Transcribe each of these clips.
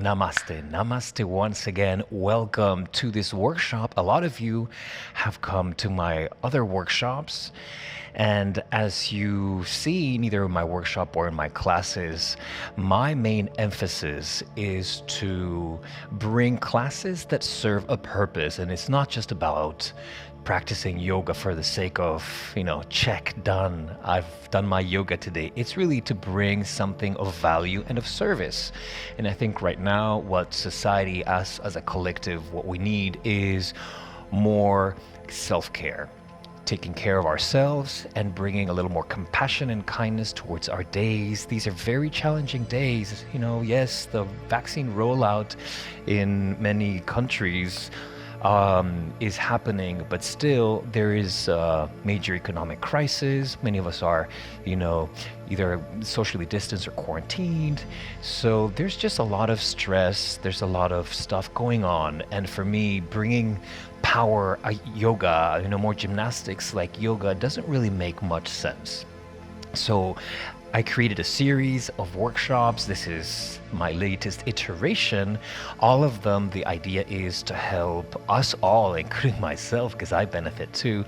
Namaste, namaste once again. Welcome to this workshop. A lot of you have come to my other workshops, and as you see, in either in my workshop or in my classes, my main emphasis is to bring classes that serve a purpose, and it's not just about practicing yoga for the sake of, check, done. I've done my yoga today. It's really to bring something of value and of service. And I think right now, what society, us as a collective, what we need is more self-care. Taking care of ourselves and bringing a little more compassion and kindness towards our days. These are very challenging days. Yes, the vaccine rollout in many countries is happening, but still there is a major economic crisis. Many of us are, either socially distanced or quarantined. So there's just a lot of stress. There's a lot of stuff going on. And for me, bringing power, yoga, more gymnastics like yoga doesn't really make much sense. So I created a series of workshops. This is my latest iteration. All of them, the idea is to help us all, including myself, because I benefit too,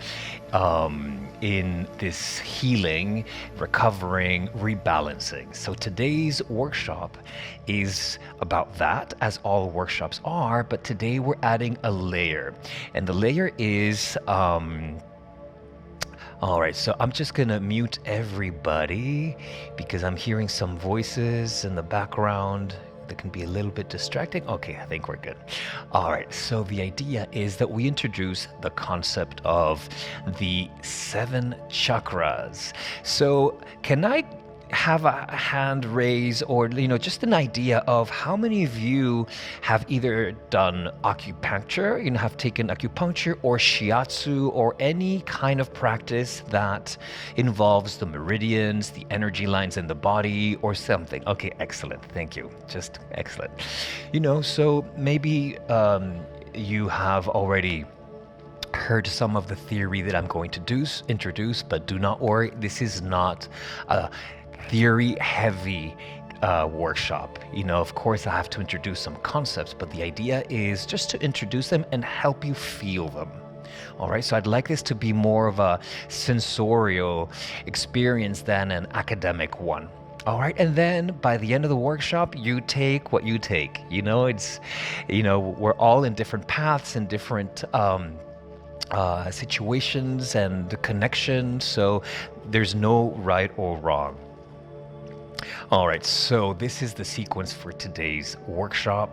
in this healing, recovering, rebalancing. So today's workshop is about that, as all workshops are, but today we're adding a layer. And the layer is... All right, so I'm just gonna mute everybody because I'm hearing some voices in the background that can be a little bit distracting. Okay, I think we're good. All right, so the idea is that we introduce the concept of the 7 chakras. So can I have a hand raise, or just an idea of how many of you have either done acupuncture, have taken acupuncture or shiatsu or any kind of practice that involves the meridians, the energy lines in the body or something? Okay, excellent. Thank you. Just excellent. So maybe you have already heard some of the theory that I'm going to introduce, but do not worry, this is not a theory-heavy workshop. Of course, I have to introduce some concepts, but the idea is just to introduce them and help you feel them. All right, so I'd like this to be more of a sensorial experience than an academic one. All right, and then by the end of the workshop, you take what you take. We're all in different paths and different situations and connections, so there's no right or wrong. All right, so this is the sequence for today's workshop.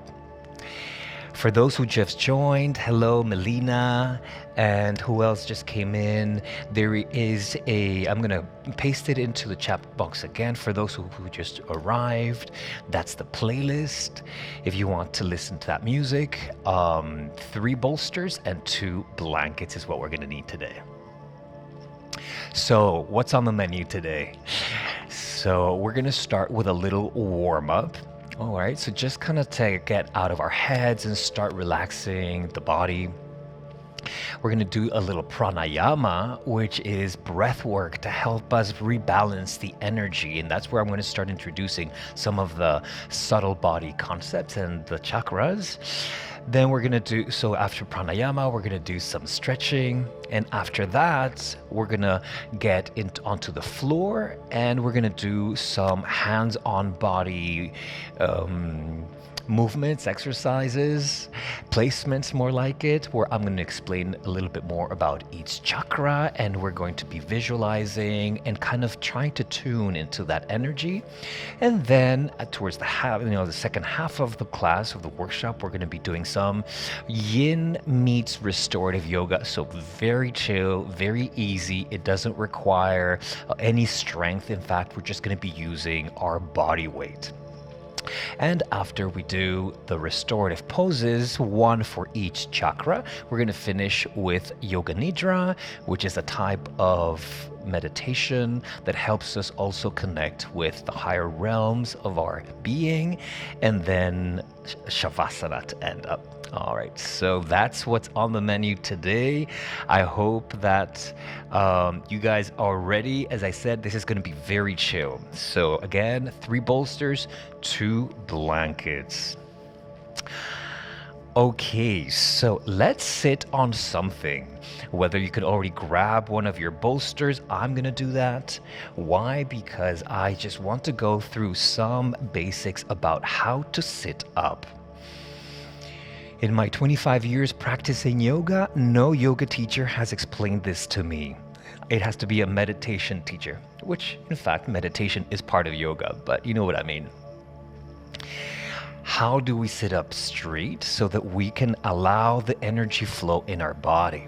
For those who just joined, hello, Melina, and who else just came in? There is I'm gonna paste it into the chat box again for those who just arrived. That's the playlist. If you want to listen to that music, 3 bolsters and 2 blankets is what we're gonna need today. So what's on the menu today? So we're gonna start with a little warm up. All right, so just kind of to get out of our heads and start relaxing the body. We're going to do a little pranayama, which is breath work to help us rebalance the energy. And that's where I'm going to start introducing some of the subtle body concepts and the chakras. Then we're going to so after pranayama, we're going to do some stretching. And after that, we're going to get onto the floor and we're going to do some hands-on body movements, exercises, placements more like it, where I'm going to explain a little bit more about each chakra, and we're going to be visualizing and kind of trying to tune into that energy. And then towards the second half of the class, of the workshop, we're going to be doing some yin meets restorative yoga. So very chill, very easy. It doesn't require any strength. In fact, we're just going to be using our body weight. And after we do the restorative poses, 1 for each chakra, we're going to finish with Yoga Nidra, which is a type of meditation that helps us also connect with the higher realms of our being, and then Shavasana to end up. All right, so that's what's on the menu today. I hope that you guys are ready. As I said, this is going to be very chill. So again, 3 bolsters, 2 blankets. Okay, so let's sit on something. Whether you could already grab one of your bolsters, I'm gonna do that. Why? Because I just want to go through some basics about how to sit up. In my 25 years practicing yoga, no yoga teacher has explained this to me. It has to be a meditation teacher, which in fact, meditation is part of yoga, but you know what I mean. How do we sit up straight so that we can allow the energy flow in our body?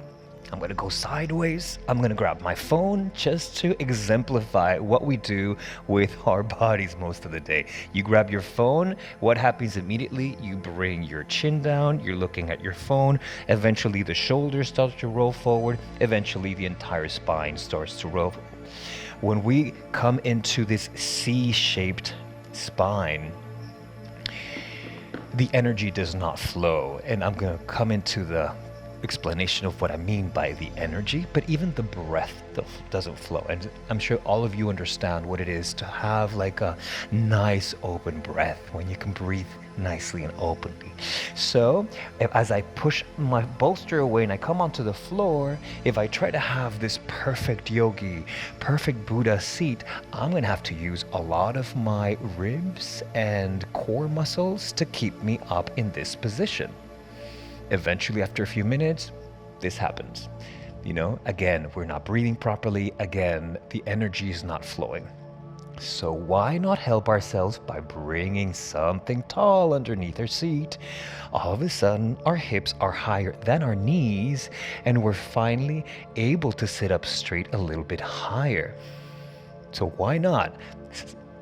I'm going to go sideways. I'm going to grab my phone just to exemplify what we do with our bodies most of the day. You grab your phone. What happens immediately? You bring your chin down. You're looking at your phone. Eventually, the shoulders start to roll forward. Eventually, the entire spine starts to roll. When we come into this C-shaped spine, the energy does not flow. And I'm going to come into the explanation of what I mean by the energy, but even the breath doesn't flow. And I'm sure all of you understand what it is to have like a nice open breath when you can breathe nicely and openly. So as I push my bolster away and I come onto the floor, if I try to have this perfect yogi, perfect Buddha seat, I'm going to have to use a lot of my ribs and core muscles to keep me up in this position. Eventually, after a few minutes, this happens. Again, we're not breathing properly. Again, the energy is not flowing. So why not help ourselves by bringing something tall underneath our seat? All of a sudden, our hips are higher than our knees, and we're finally able to sit up straight a little bit higher. So why not?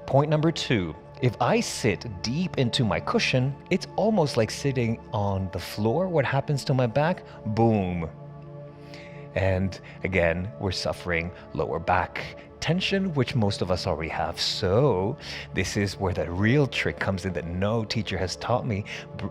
Point number 2. If I sit deep into my cushion, it's almost like sitting on the floor. What happens to my back? Boom. And again, we're suffering lower back tension, which most of us already have. So this is where the real trick comes in that no teacher has taught me,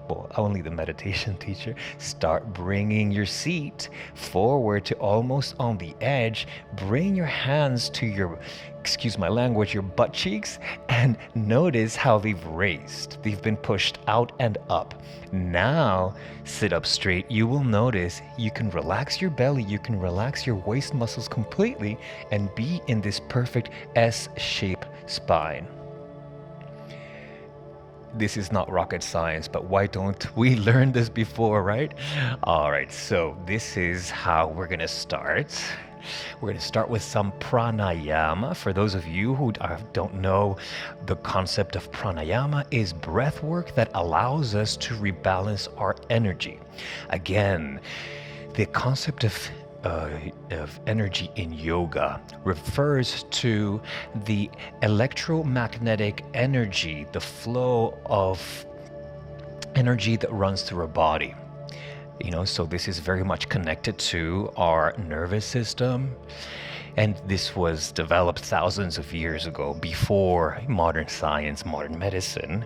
well, only the meditation teacher. Start bringing your seat forward to almost on the edge. Bring your hands to your, excuse my language, your butt cheeks, and notice how they've raised. They've been pushed out and up. Now, sit up straight. You will notice you can relax your belly, you can relax your waist muscles completely and be in this perfect S-shaped spine. This is not rocket science, but why don't we learn this before, right? All right, so this is how we're gonna start. We're going to start with some pranayama. For those of you who don't know, the concept of pranayama is breath work that allows us to rebalance our energy. Again, the concept of energy in yoga refers to the electromagnetic energy, the flow of energy that runs through our body. So this is very much connected to our nervous system. And this was developed thousands of years ago, before modern science, modern medicine.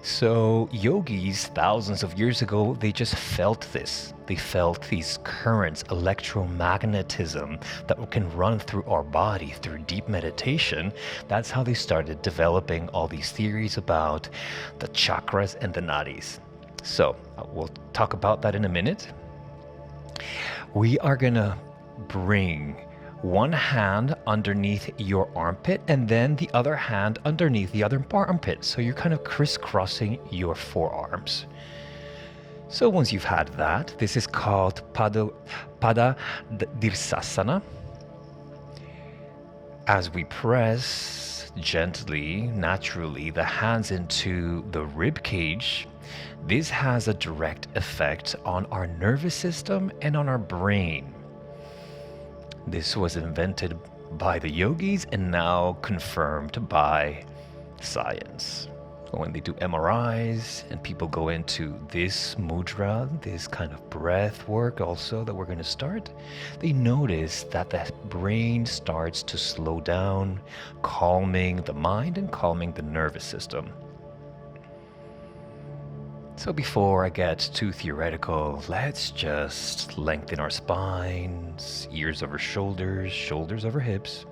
So yogis, thousands of years ago, they just felt this. They felt these currents, electromagnetism that can run through our body through deep meditation. That's how they started developing all these theories about the chakras and the nadis. So we'll talk about that in a minute. We are going to bring one hand underneath your armpit and then the other hand underneath the other armpit. So you're kind of crisscrossing your forearms. So once you've had that, this is called Pada Dirsasana. As we press gently, naturally, the hands into the rib cage, this has a direct effect on our nervous system and on our brain. This was invented by the yogis and now confirmed by science. When they do MRIs and people go into this mudra, this kind of breath work also that we're going to start, they notice that the brain starts to slow down, calming the mind and calming the nervous system. So before I get too theoretical, let's just lengthen our spines, ears over shoulders, shoulders over hips.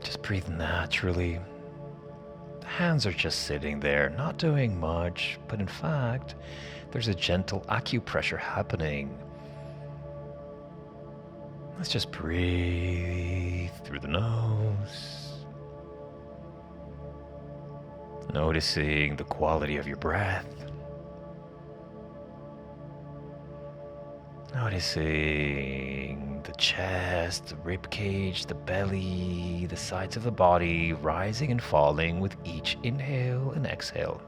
Just breathe naturally. hands are just sitting there, not doing much, but in fact, there's a gentle acupressure happening. Let's just breathe through the nose, noticing the quality of your breath, noticing the chest, the rib cage, the belly, the sides of the body rising and falling with each inhale and exhale.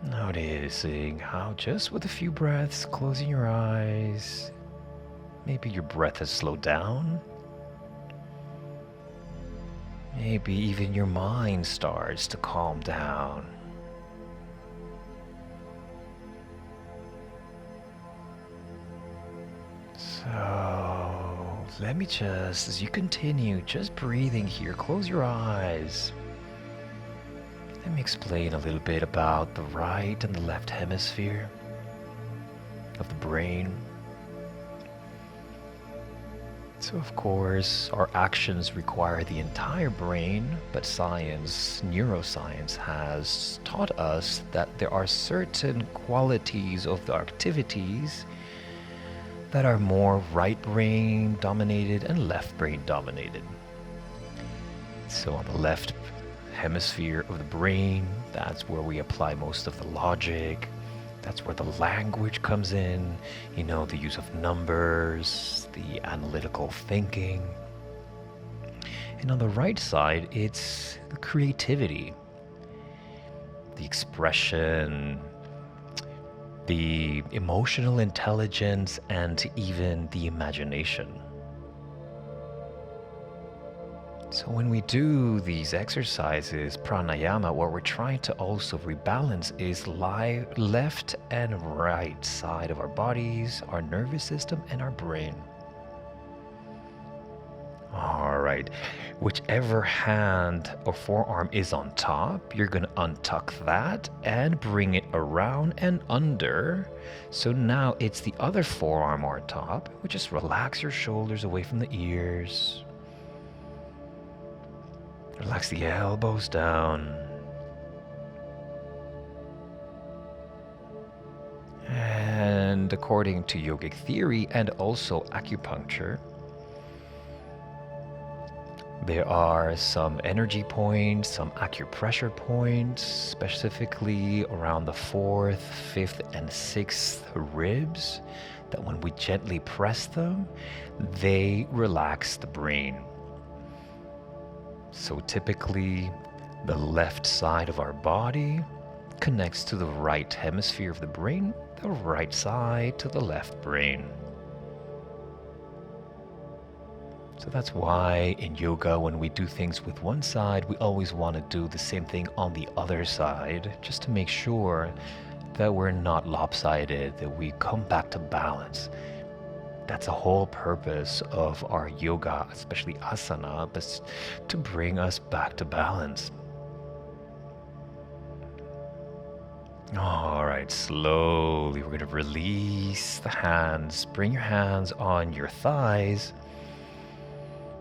Noticing how just with a few breaths, closing your eyes, maybe your breath has slowed down. Maybe even your mind starts to calm down. So let me just, as you continue just breathing here, close your eyes. Let me explain a little bit about the right and the left hemisphere of the brain. So of course, our actions require the entire brain, but science, neuroscience, has taught us that there are certain qualities of the activities that are more right brain dominated and left brain dominated. So on the left hemisphere of the brain, that's where we apply most of the logic. That's where the language comes in, the use of numbers, the analytical thinking. And on the right side, it's the creativity, the expression, the emotional intelligence, and even the imagination. So when we do these exercises, pranayama, what we're trying to also rebalance is left and right side of our bodies, our nervous system, and our brain. All right, whichever hand or forearm is on top, you're going to untuck that and bring it around and under. So now it's the other forearm on top. We just relax your shoulders away from the ears. Relax the elbows down. And according to yogic theory and also acupuncture, there are some energy points, some acupressure points, specifically around the 4th, 5th, and 6th ribs, that when we gently press them, they relax the brain. So typically, the left side of our body connects to the right hemisphere of the brain, the right side to the left brain. So that's why in yoga, when we do things with one side, we always want to do the same thing on the other side, just to make sure that we're not lopsided, that we come back to balance. That's the whole purpose of our yoga, especially asana, but to bring us back to balance. All right, slowly we're going to release the hands. Bring your hands on your thighs.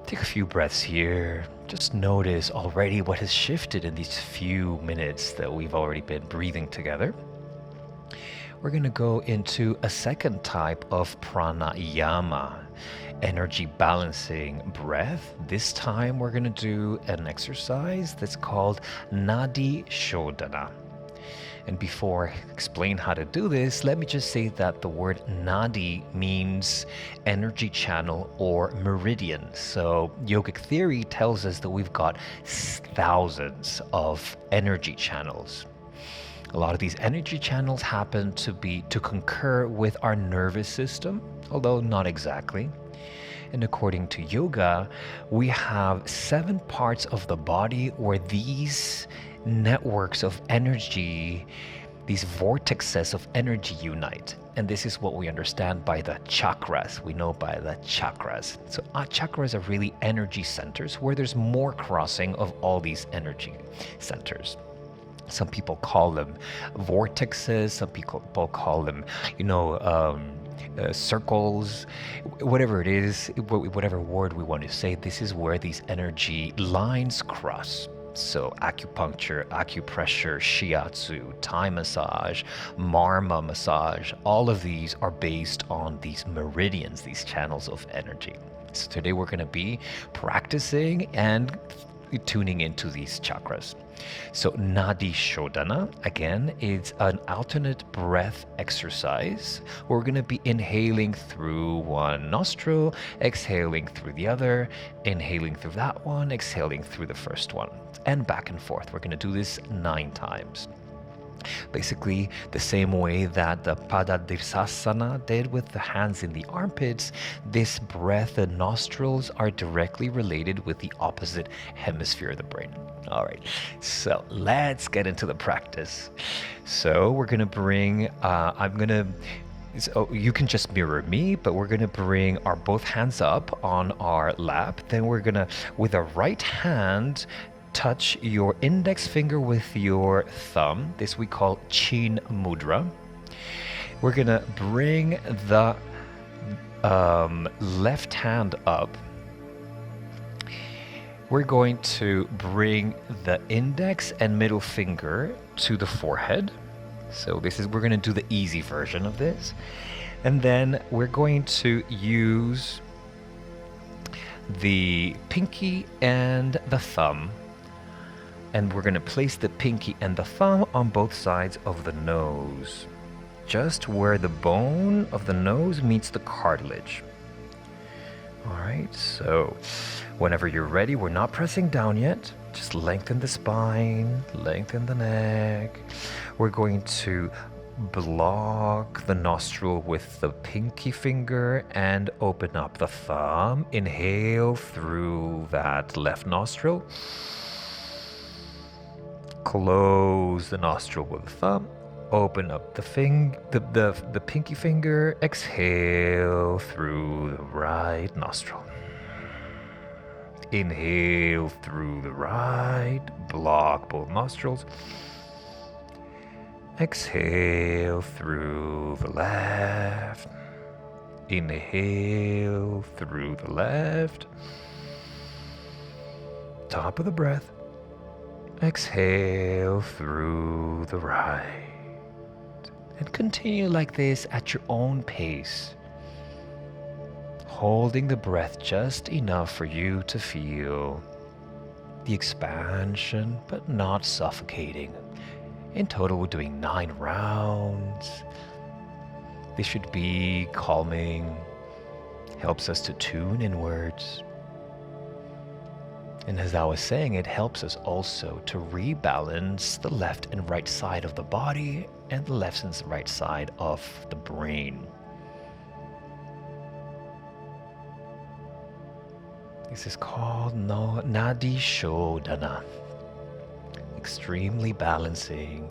Take a few breaths here. Just notice already what has shifted in these few minutes that we've already been breathing together. We're going to go into a second type of pranayama, energy balancing breath. This time we're going to do an exercise that's called Nadi Shodhana. And before I explain how to do this, let me just say that the word nadi means energy channel or meridian. So yogic theory tells us that we've got thousands of energy channels. A lot of these energy channels happen to concur with our nervous system, although not exactly. And according to yoga, we have 7 parts of the body where these networks of energy, these vortexes of energy unite. And this is what we understand by the chakras. We know by the chakras. So chakras are really energy centers where there's more crossing of all these energy centers. Some people call them vortexes. Some people call them, circles, whatever it is, whatever word we want to say, this is where these energy lines cross. So acupuncture, acupressure, shiatsu, Thai massage, marma massage, all of these are based on these meridians, these channels of energy. So today we're going to be practicing and tuning into these chakras. So Nadi Shodhana, again, is an alternate breath exercise. We're going to be inhaling through one nostril, exhaling through the other, inhaling through that one, exhaling through the first one, and back and forth. We're going to do this 9 times. Basically, the same way that the Pada Dirsasana did with the hands in the armpits, this breath and nostrils are directly related with the opposite hemisphere of the brain. All right, so let's get into the practice. So we're going to bring, so you can just mirror me, but we're going to bring our both hands up on our lap. Then we're going to, with our right hand, touch your index finger with your thumb. This we call Chin Mudra. We're gonna bring the left hand up. We're going to bring the index and middle finger to the forehead. So we're gonna do the easy version of this. And then we're going to use the pinky and the thumb. And we're going to place the pinky and the thumb on both sides of the nose, just where the bone of the nose meets the cartilage. All right, so whenever you're ready, we're not pressing down yet. Just lengthen the spine, lengthen the neck. We're going to block the nostril with the pinky finger and open up the thumb. Inhale through that left nostril. Close the nostril with the thumb. Open up the pinky finger. Exhale through the right nostril. Inhale through the right. Block both nostrils. Exhale through the left. Inhale through the left. Top of the breath. Exhale through the right. And continue like this at your own pace, holding the breath just enough for you to feel the expansion, but not suffocating. In total, we're doing 9 rounds. This should be calming, helps us to tune inwards. And as I was saying, it helps us also to rebalance the left and right side of the body and the left and right side of the brain. This is called Nadi Shodhana. Extremely balancing.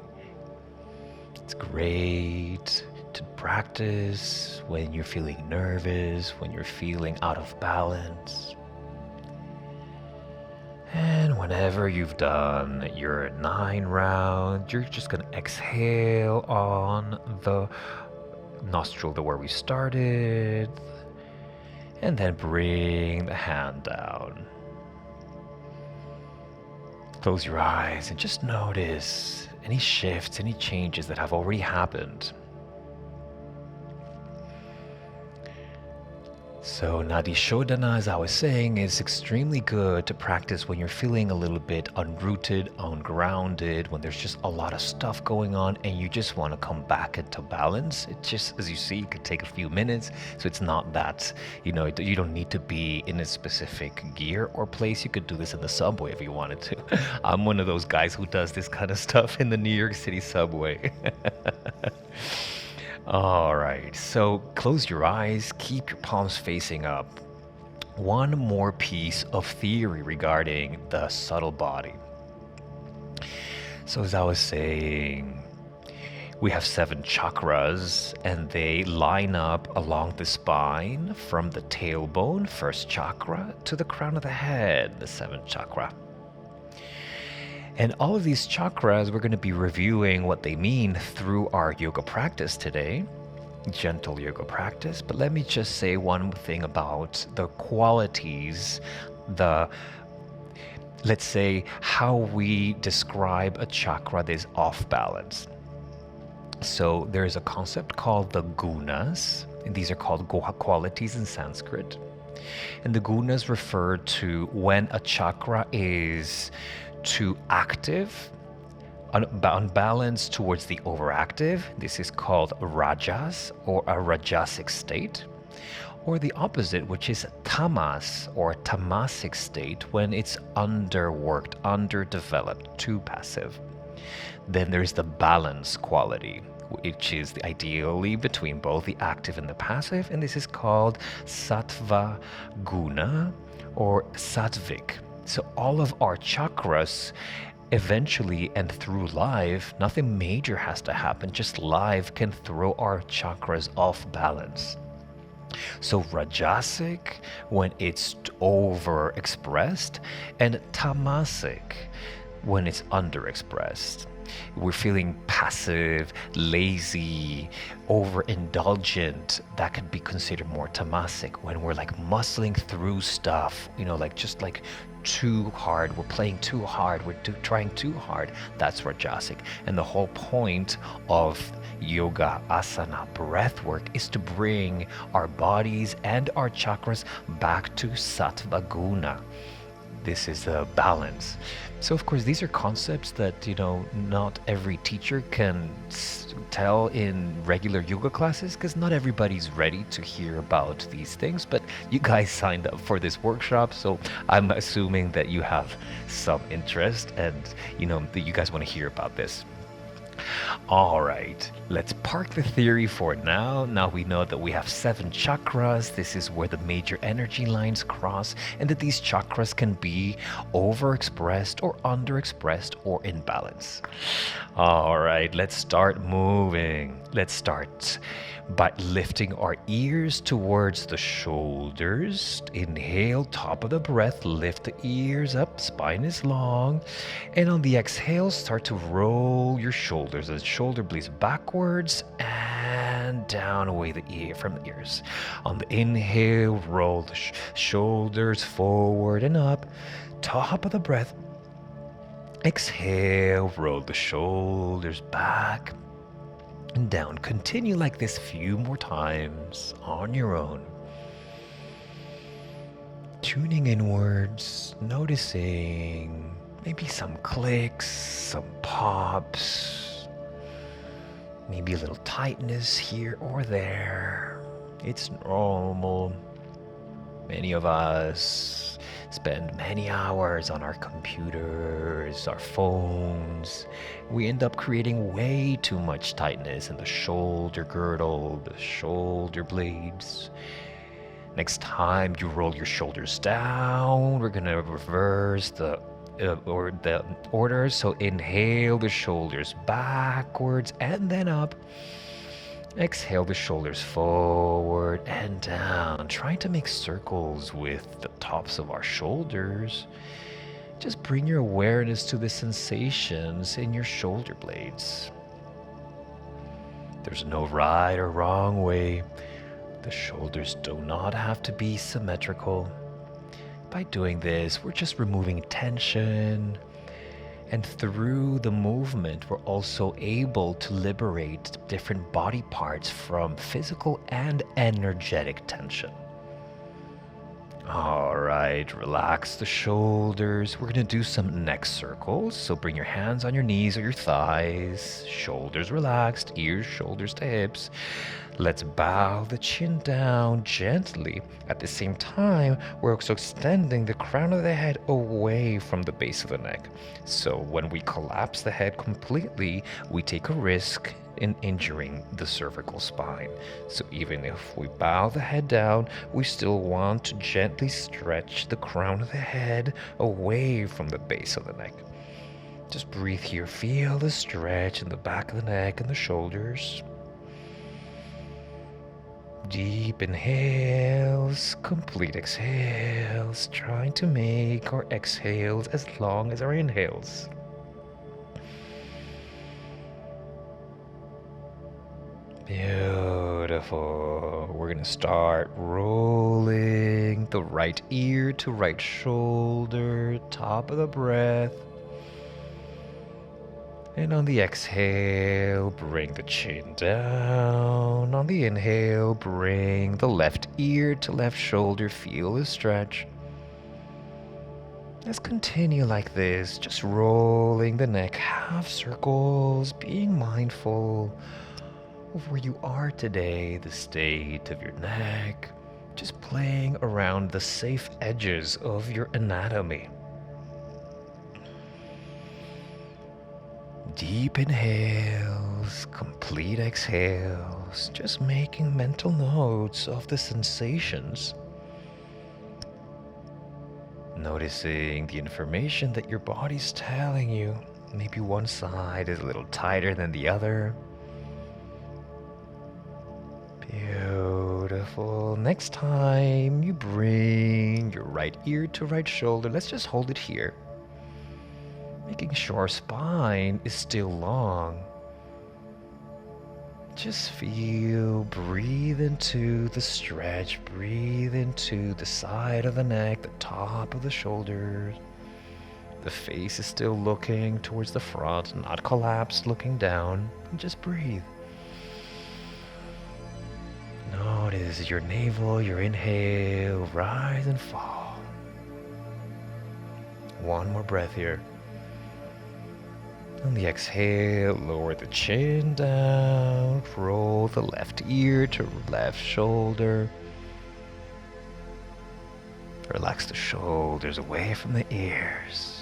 It's great to practice when you're feeling nervous, when you're feeling out of balance. And whenever you've done your 9 rounds, you're just going to exhale on the nostril to where we started, and then bring the hand down. Close your eyes and just notice any shifts, any changes that have already happened. So Nadi Shodhana, as I was saying, is extremely good to practice when you're feeling a little bit unrooted, ungrounded, when there's just a lot of stuff going on and you just want to come back into balance. It just, as you see, it could take a few minutes. So it's not that, you don't need to be in a specific gear or place. You could do this in the subway if you wanted to. I'm one of those guys who does this kind of stuff in the New York City subway. All right, so close your eyes, keep your palms facing up. One more piece of theory regarding the subtle body. So as I was saying, we have 7 chakras and they line up along the spine from the tailbone, first chakra, to the crown of the head, the 7th chakra. And all of these chakras, we're going to be reviewing what they mean through our yoga practice today. gentle yoga practice. But let me just say one thing about the qualities, let's say how we describe a chakra that is off balance. So there is a concept called the Gunas, and these are called qualities in Sanskrit. And the Gunas refer to when a chakra is too active, unbalanced towards the overactive. This is called rajas, or a rajasic state. Or the opposite, which is tamas, or a tamasic state, when it's underworked, underdeveloped, too passive. Then there's the balance quality, which is ideally between both the active and the passive, and this is called sattva guna, or sattvic. So all of our chakras, eventually and through life, nothing major has to happen, just life can throw our chakras off balance. So rajasic when it's overexpressed, and tamasic when it's underexpressed. We're feeling passive, lazy, overindulgent. That could be considered more tamasic. When we're like muscling through stuff, just like too hard, we're playing too hard, we're trying too hard, that's rajasic. And the whole point of yoga, asana, breath work is to bring our bodies and our chakras back to sattva guna. This is a balance. So of course, these are concepts that, not every teacher can tell in regular yoga classes, because not everybody's ready to hear about these things. But you guys signed up for this workshop, so I'm assuming that you have some interest and, that you guys want to hear about this. All right, let's park the theory for now. Now we know that we have 7 chakras. This is where the major energy lines cross, and that these chakras can be overexpressed or underexpressed or in balance. All right, let's start moving. Let's start by lifting our ears towards the shoulders. Inhale, top of the breath, lift the ears up, spine is long. And on the exhale, start to roll your shoulders. The shoulder blades backwards and down away the ear from the ears. On the inhale, roll the shoulders forward and up. Top of the breath. Exhale, roll the shoulders back and down. Continue like this few more times on your own. Tuning inwards, noticing maybe some clicks, some pops, maybe a little tightness here or there. It's normal. Many of us spend many hours on our computers, our phones. We end up creating way too much tightness in the shoulder girdle, the shoulder blades. Next time you roll your shoulders down, we're gonna reverse the order. So inhale the shoulders backwards and then up. Exhale the shoulders forward and down, trying to make circles with the tops of our shoulders. Just bring your awareness to the sensations in your shoulder blades. There's no right or wrong way. The shoulders do not have to be symmetrical. By doing this, we're just removing tension. And through the movement, we're also able to liberate different body parts from physical and energetic tension. All right, relax the shoulders. We're gonna do some neck circles. So bring your hands on your knees or your thighs, shoulders relaxed, ears, shoulders to hips. Let's bow the chin down gently. At the same time, we're also extending the crown of the head away from the base of the neck. So when we collapse the head completely, we take a risk in injuring the cervical spine. So even if we bow the head down, we still want to gently stretch the crown of the head away from the base of the neck. Just breathe here. Feel the stretch in the back of the neck and the shoulders. Deep inhales, complete exhales, trying to make our exhales as long as our inhales. Beautiful. Beautiful. We're going to start rolling the right ear to right shoulder, top of the breath. And on the exhale, bring the chin down. On the inhale, bring the left ear to left shoulder. Feel the stretch. Let's continue like this, just rolling the neck, half circles, being mindful of where you are today, the state of your neck, just playing around the safe edges of your anatomy. Deep inhales, complete exhales, just making mental notes of the sensations. Noticing the information that your body's telling you. Maybe one side is a little tighter than the other. Beautiful. Next time you bring your right ear to right shoulder, let's just hold it here. Making sure our spine is still long. Just feel, breathe into the stretch, breathe into the side of the neck, the top of the shoulders. The face is still looking towards the front, not collapsed, looking down. And just breathe. Notice your navel, your inhale, rise and fall. One more breath here. On the exhale, lower the chin down, roll the left ear to left shoulder. Relax the shoulders away from the ears.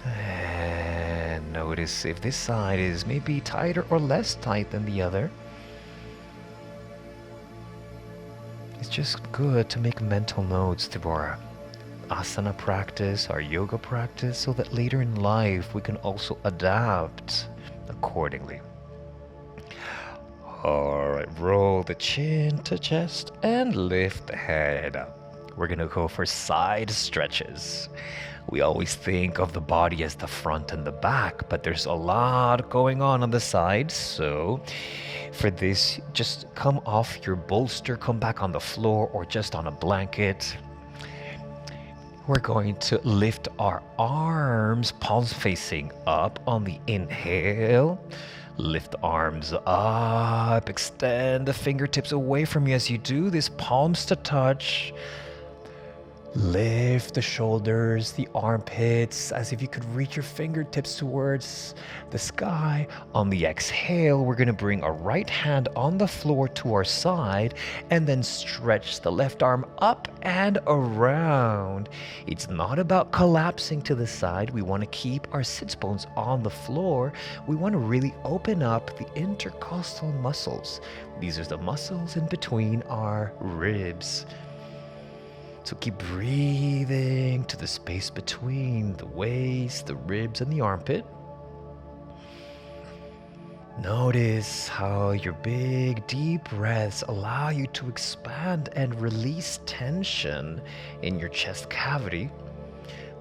And notice if this side is maybe tighter or less tight than the other. It's just good to make mental notes through our asana practice, our yoga practice, so that later in life we can also adapt accordingly. Alright, roll the chin to chest and lift the head up. We're gonna go for side stretches. We always think of the body as the front and the back, but there's a lot going on the sides. So for this, just come off your bolster, come back on the floor or just on a blanket. We're going to lift our arms, palms facing up on the inhale. Lift the arms up, extend the fingertips away from you as you do this, palms to touch. Lift the shoulders, the armpits, as if you could reach your fingertips towards the sky. On the exhale, we're going to bring our right hand on the floor to our side and then stretch the left arm up and around. It's not about collapsing to the side. We want to keep our sits bones on the floor. We want to really open up the intercostal muscles. These are the muscles in between our ribs. So keep breathing to the space between the waist, the ribs, and the armpit. Notice how your big, deep breaths allow you to expand and release tension in your chest cavity.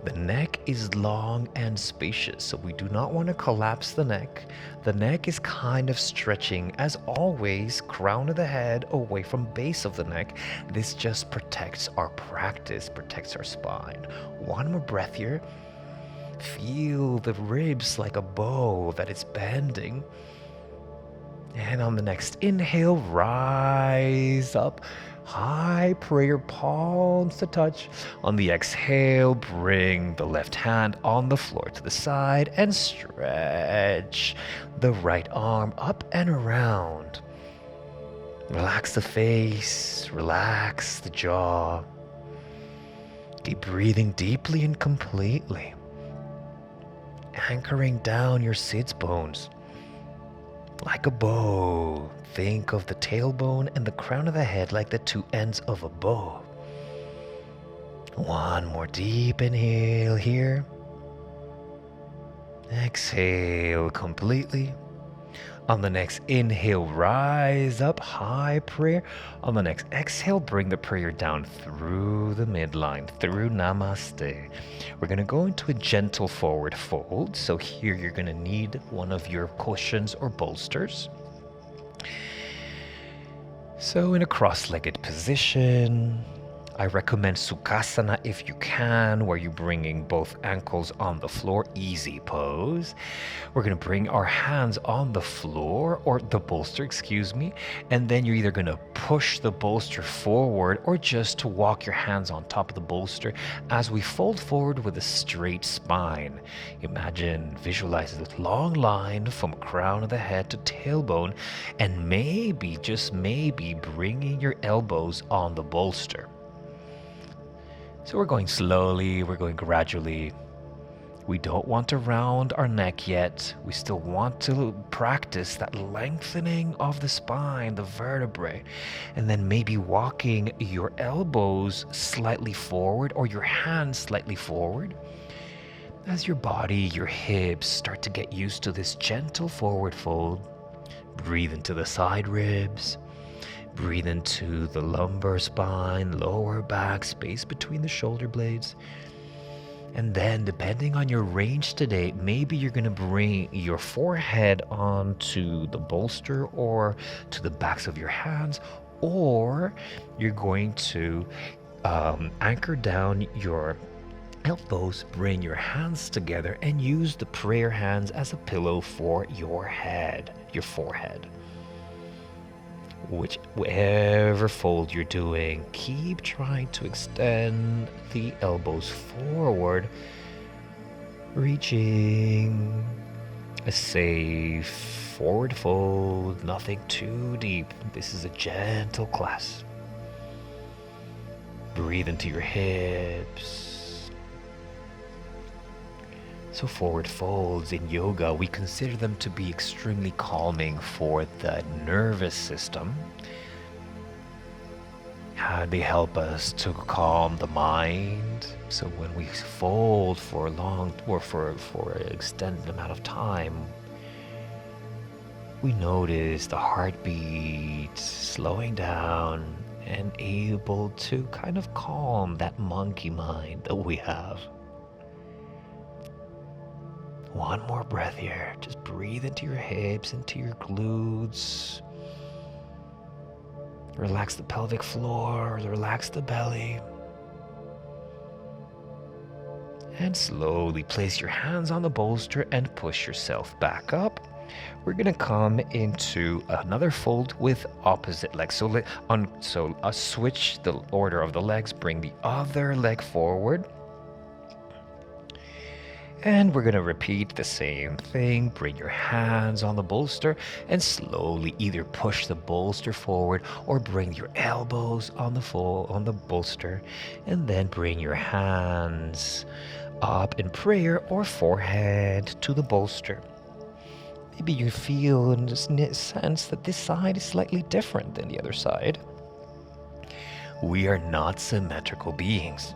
The neck is long and spacious, so we do not want to collapse the neck. The neck is kind of stretching, as always, crown of the head away from base of the neck. This just protects our practice, protects our spine. One more breath here. Feel the ribs like a bow that is bending. And on the next inhale, rise up. High prayer, palms to touch. On the exhale, bring the left hand on the floor to the side and stretch the right arm up and around. Relax the face, relax the jaw. Keep breathing deeply and completely. Anchoring down your sits bones. Like a bow, think of the tailbone and the crown of the head like the two ends of a bow. One more deep inhale here. Exhale completely. On the next inhale, rise up, high prayer. On the next exhale, bring the prayer down through the midline, through Namaste. We're going to go into a gentle forward fold. So here you're going to need one of your cushions or bolsters. So in a cross-legged position, I recommend Sukhasana if you can, where you're bringing both ankles on the floor, easy pose. We're going to bring our hands on the floor, or the bolster, excuse me, and then you're either going to push the bolster forward or just to walk your hands on top of the bolster as we fold forward with a straight spine. Imagine, visualize this long line from crown of the head to tailbone, and maybe, just maybe, bringing your elbows on the bolster. So we're going slowly, we're going gradually. We don't want to round our neck yet. We still want to practice that lengthening of the spine, the vertebrae, and then maybe walking your elbows slightly forward or your hands slightly forward. As your body, your hips start to get used to this gentle forward fold, breathe into the side ribs. Breathe into the lumbar spine, lower back, space between the shoulder blades. And then, depending on your range today, maybe you're going to bring your forehead onto the bolster or to the backs of your hands, or you're going to anchor down your elbows, bring your hands together, and use the prayer hands as a pillow for your head, your forehead. Whichever fold you're doing, keep trying to extend the elbows forward, reaching a safe forward fold, nothing too deep. This is a gentle class. Breathe into your hips. So forward folds in yoga, we consider them to be extremely calming for the nervous system. They help us to calm the mind. So when we fold for a long or for an extended amount of time, we notice the heartbeat slowing down and able to kind of calm that monkey mind that we have. One more breath here. Just breathe into your hips, into your glutes. Relax the pelvic floor, relax the belly. And slowly place your hands on the bolster and push yourself back up. We're going to come into another fold with opposite legs. So switch the order of the legs, bring the other leg forward. And we're going to repeat the same thing. Bring your hands on the bolster and slowly either push the bolster forward or bring your elbows on the bolster, and then bring your hands up in prayer or forehead to the bolster. Maybe you feel and just sense that this side is slightly different than the other side. We are not symmetrical beings,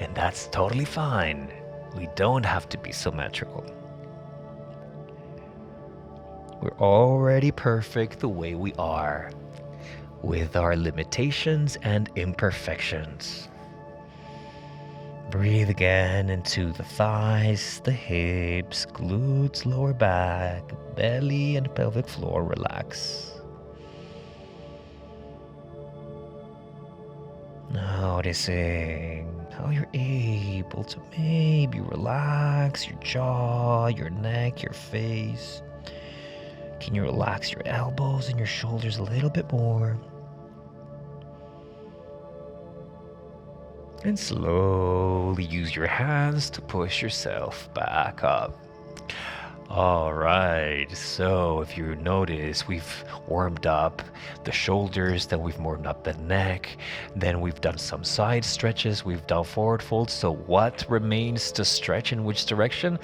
and that's totally fine. We don't have to be symmetrical. We're already perfect the way we are, with our limitations and imperfections. Breathe again into the thighs, the hips, glutes, lower back, belly and pelvic floor. Relax. Noticing how you're able to maybe relax your jaw, your neck, your face. Can you relax your elbows and your shoulders a little bit more? And slowly use your hands to push yourself back up. All right, so if you notice, we've warmed up the shoulders, then we've warmed up the neck, then we've done some side stretches, we've done forward folds. So what remains to stretch in which direction?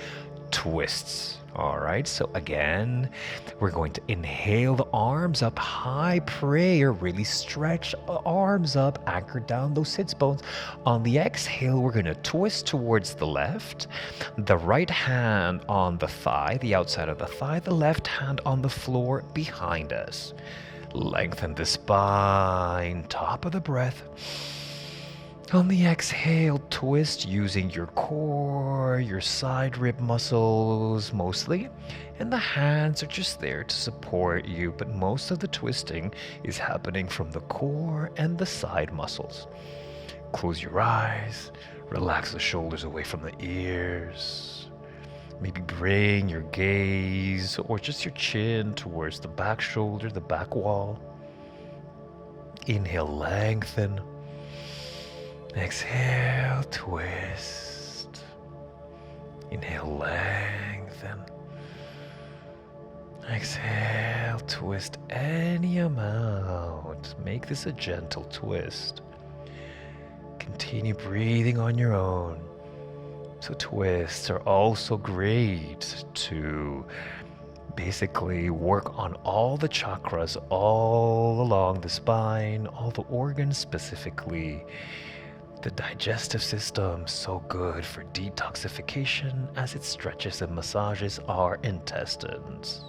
twists. All right, so again, we're going to inhale the arms up high, prayer, really stretch the arms up, anchor down those sits bones. On the exhale, we're going to twist towards the left, the right hand on the thigh, the outside of the thigh, the left hand on the floor behind us. Lengthen the spine, top of the breath. On the exhale, twist using your core, your side rib muscles mostly, and the hands are just there to support you, but most of the twisting is happening from the core and the side muscles. Close your eyes, relax the shoulders away from the ears. Maybe bring your gaze or just your chin towards the back shoulder, the back wall. Inhale, lengthen. Exhale, twist. Inhale, lengthen. Exhale, twist any amount. Make this a gentle twist. Continue breathing on your own. So twists are also great to basically work on all the chakras all along the spine, all the organs, specifically the digestive system. So good for detoxification as it stretches and massages our intestines.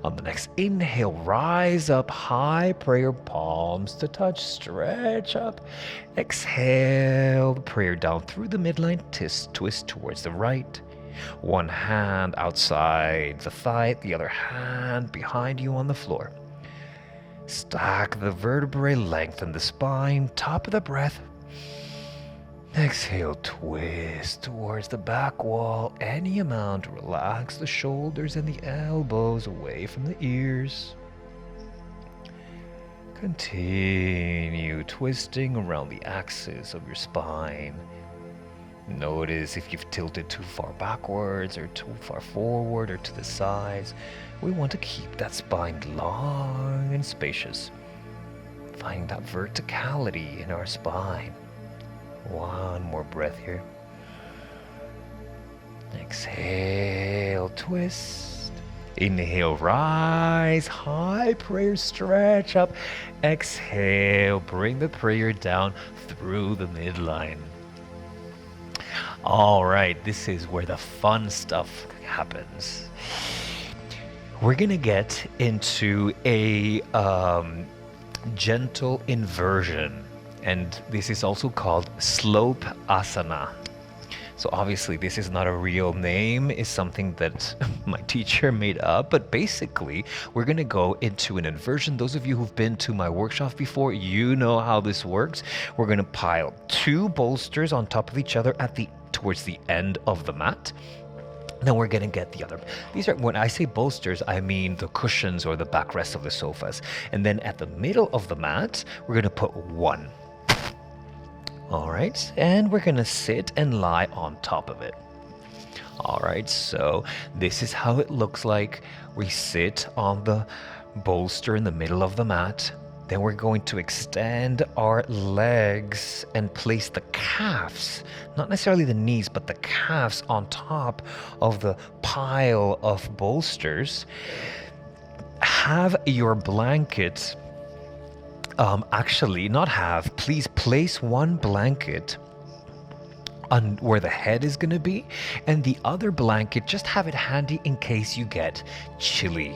On the next inhale, rise up high, prayer palms to touch, stretch up. Exhale, prayer down through the midline, twist towards the right. One hand outside the thigh, the other hand behind you on the floor. Stack the vertebrae, lengthen the spine, top of the breath. Exhale, twist towards the back wall, any amount. Relax the shoulders and the elbows away from the ears. Continue twisting around the axis of your spine. Notice if you've tilted too far backwards or too far forward or to the sides. We want to keep that spine long and spacious. Finding that verticality in our spine. One more breath here. Exhale, twist. Inhale, rise, high prayer, stretch up. Exhale, bring the prayer down through the midline. All right, this is where the fun stuff happens. We're gonna get into a gentle inversion. And this is also called slope asana. So obviously this is not a real name, it's something that my teacher made up, but basically we're gonna go into an inversion. Those of you who've been to my workshop before, you know how this works. We're gonna pile two bolsters on top of each other towards the end of the mat. Then we're gonna get the other. These are, when I say bolsters, I mean the cushions or the backrest of the sofas. And then at the middle of the mat, we're gonna put one. All right, and we're gonna sit and lie on top of it. All right, so this is how it looks like. We sit on the bolster in the middle of the mat. Then we're going to extend our legs and place the calves, not necessarily the knees, but the calves on top of the pile of bolsters. Have your blanket please place one blanket on where the head is going to be, and the other blanket, just have it handy in case you get chilly.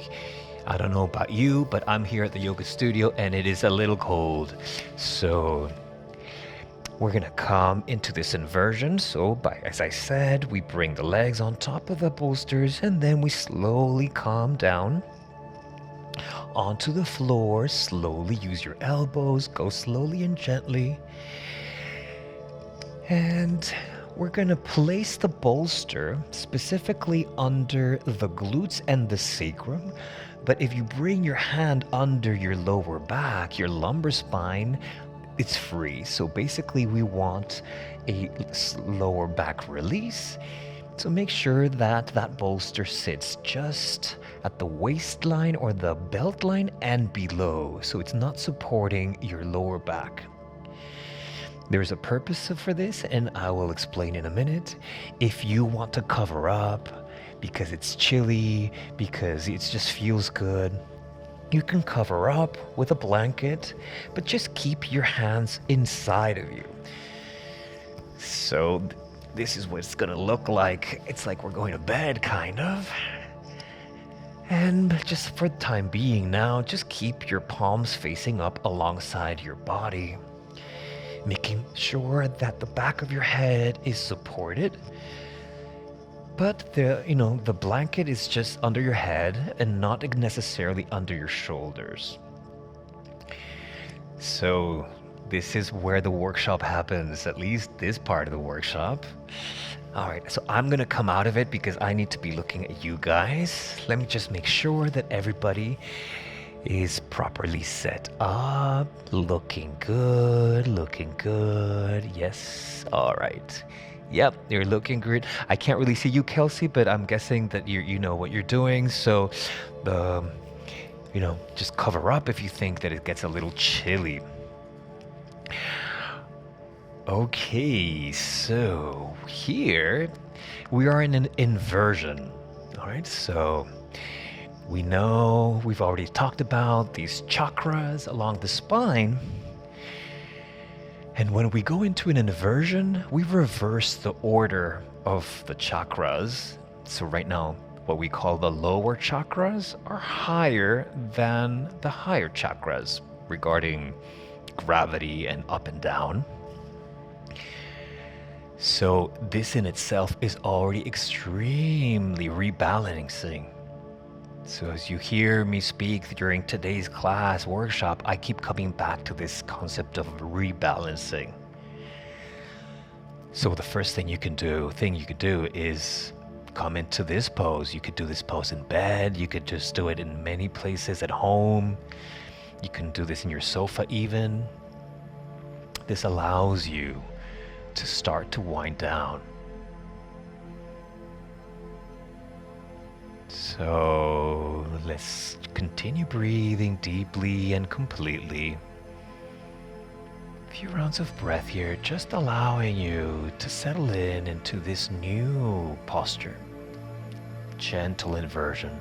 I don't know about you, but I'm here at the yoga studio and it is a little cold. So we're going to come into this inversion. So as I said, we bring the legs on top of the bolsters and then we slowly calm down onto the floor. Slowly use your elbows, go slowly and gently. And we're going to place the bolster specifically under the glutes and the sacrum. But if you bring your hand under your lower back, your lumbar spine, it's free. So basically we want a lower back release. So make sure that that bolster sits just at the waistline or the belt line and below. So it's not supporting your lower back. There's a purpose for this, and I will explain in a minute. If you want to cover up, because it's chilly, because it just feels good. You can cover up with a blanket, but just keep your hands inside of you. So this is what it's gonna look like. It's like we're going to bed, kind of. And just for the time being now, just keep your palms facing up alongside your body, making sure that the back of your head is supported. But the blanket is just under your head and not necessarily under your shoulders. So this is where the workshop happens, at least this part of the workshop. All right, so I'm gonna come out of it because I need to be looking at you guys. Let me just make sure that everybody is properly set up. Looking good, looking good. Yes, all right. Yep, you're looking good. I can't really see you, Kelsey, but I'm guessing that you know what you're doing. So, just cover up if you think that it gets a little chilly. Okay, so here we are in an inversion. All right, so we know we've already talked about these chakras along the spine. And when we go into an inversion, we reverse the order of the chakras. So right now, what we call the lower chakras are higher than the higher chakras regarding gravity and up and down. So this in itself is already extremely rebalancing. So as you hear me speak during today's class workshop, I keep coming back to this concept of rebalancing. So the first thing you can do is come into this pose. You could do this pose in bed. You could just do it in many places at home. You can do this in your sofa even. This allows you to start to wind down. So let's continue breathing deeply and completely. A few rounds of breath here, just allowing you to settle into this new posture. Gentle inversion.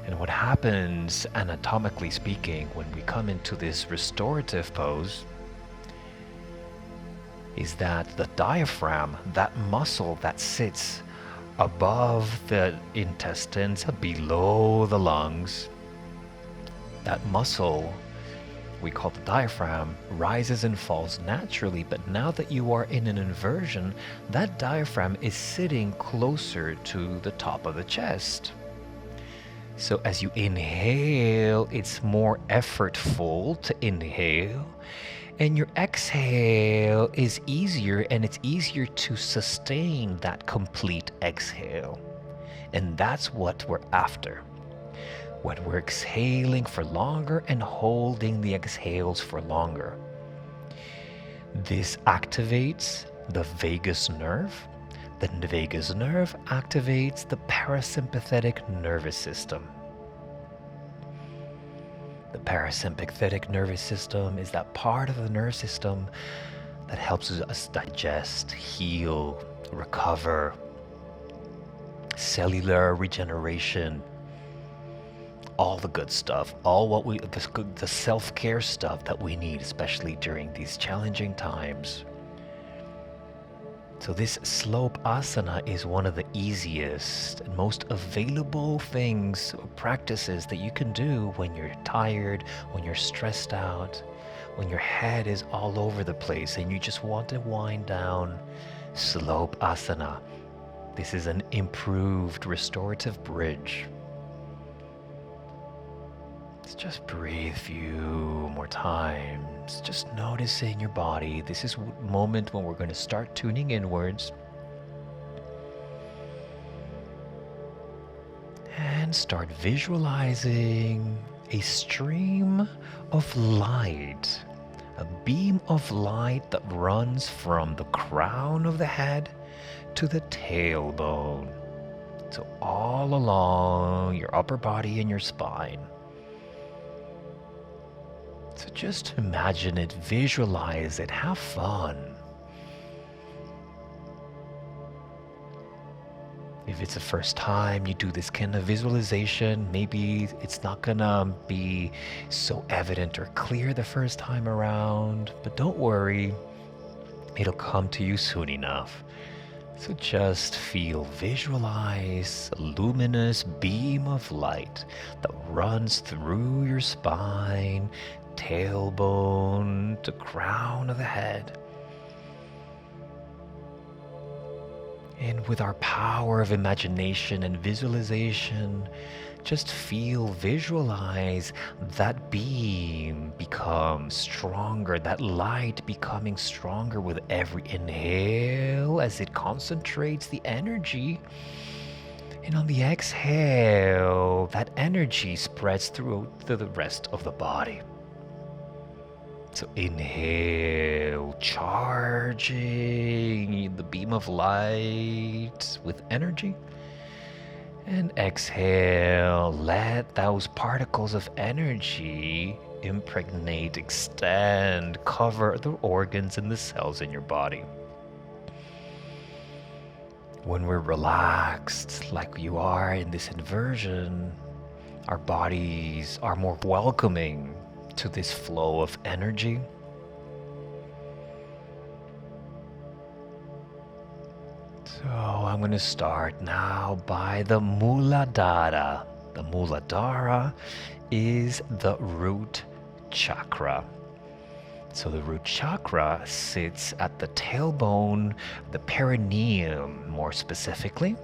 And what happens, anatomically speaking, when we come into this restorative pose is that the diaphragm, that muscle that sits above the intestines, below the lungs, that muscle we call the diaphragm rises and falls naturally. But now that you are in an inversion, that diaphragm is sitting closer to the top of the chest. So as you inhale, it's more effortful to inhale. And your exhale is easier, and it's easier to sustain that complete exhale. And that's what we're after. When we're exhaling for longer and holding the exhales for longer. This activates the vagus nerve. The vagus nerve activates the parasympathetic nervous system. The parasympathetic nervous system is that part of the nerve system that helps us digest, heal, recover, cellular regeneration, all the good stuff, the self-care stuff that we need, especially during these challenging times. So this slope asana is one of the easiest and most available things, or practices that you can do when you're tired, when you're stressed out, when your head is all over the place and you just want to wind down. Slope asana. This is an improved restorative bridge. Let's just breathe a few more times, just noticing your body. This is a moment when we're going to start tuning inwards and start visualizing a stream of light, a beam of light that runs from the crown of the head to the tailbone. So all along your upper body and your spine. So just imagine it, visualize it, have fun. If it's the first time you do this kind of visualization, maybe it's not gonna be so evident or clear the first time around, but don't worry, it'll come to you soon enough. So just visualize a luminous beam of light that runs through your spine, tailbone to crown of the head. And with our power of imagination and visualization, just visualize that beam become stronger, that light becoming stronger with every inhale as it concentrates the energy. And on the exhale, that energy spreads throughout the rest of the body. So inhale, charging the beam of light with energy. And exhale, let those particles of energy impregnate, extend, cover the organs and the cells in your body. When we're relaxed, like you are in this inversion, our bodies are more welcoming to this flow of energy. So I'm going to start now by the Muladhara. The Muladhara is the root chakra. So the root chakra sits at the tailbone, the perineum more specifically.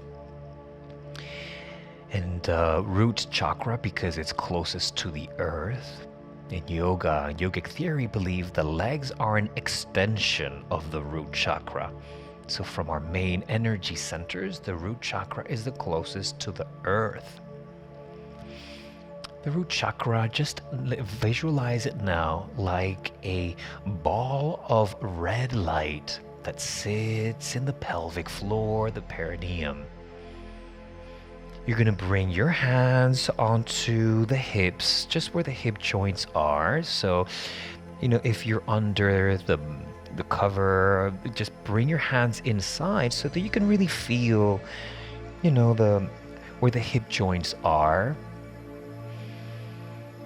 And root chakra because it's closest to the earth. In yogic theory, believe the legs are an extension of the root chakra. So from our main energy centers, the root chakra is the closest to the earth. The root chakra, just visualize it now like a ball of red light that sits in the pelvic floor, the perineum. You're going to bring your hands onto the hips, just where the hip joints are. So, if you're under the cover, just bring your hands inside so that you can really feel, where the hip joints are.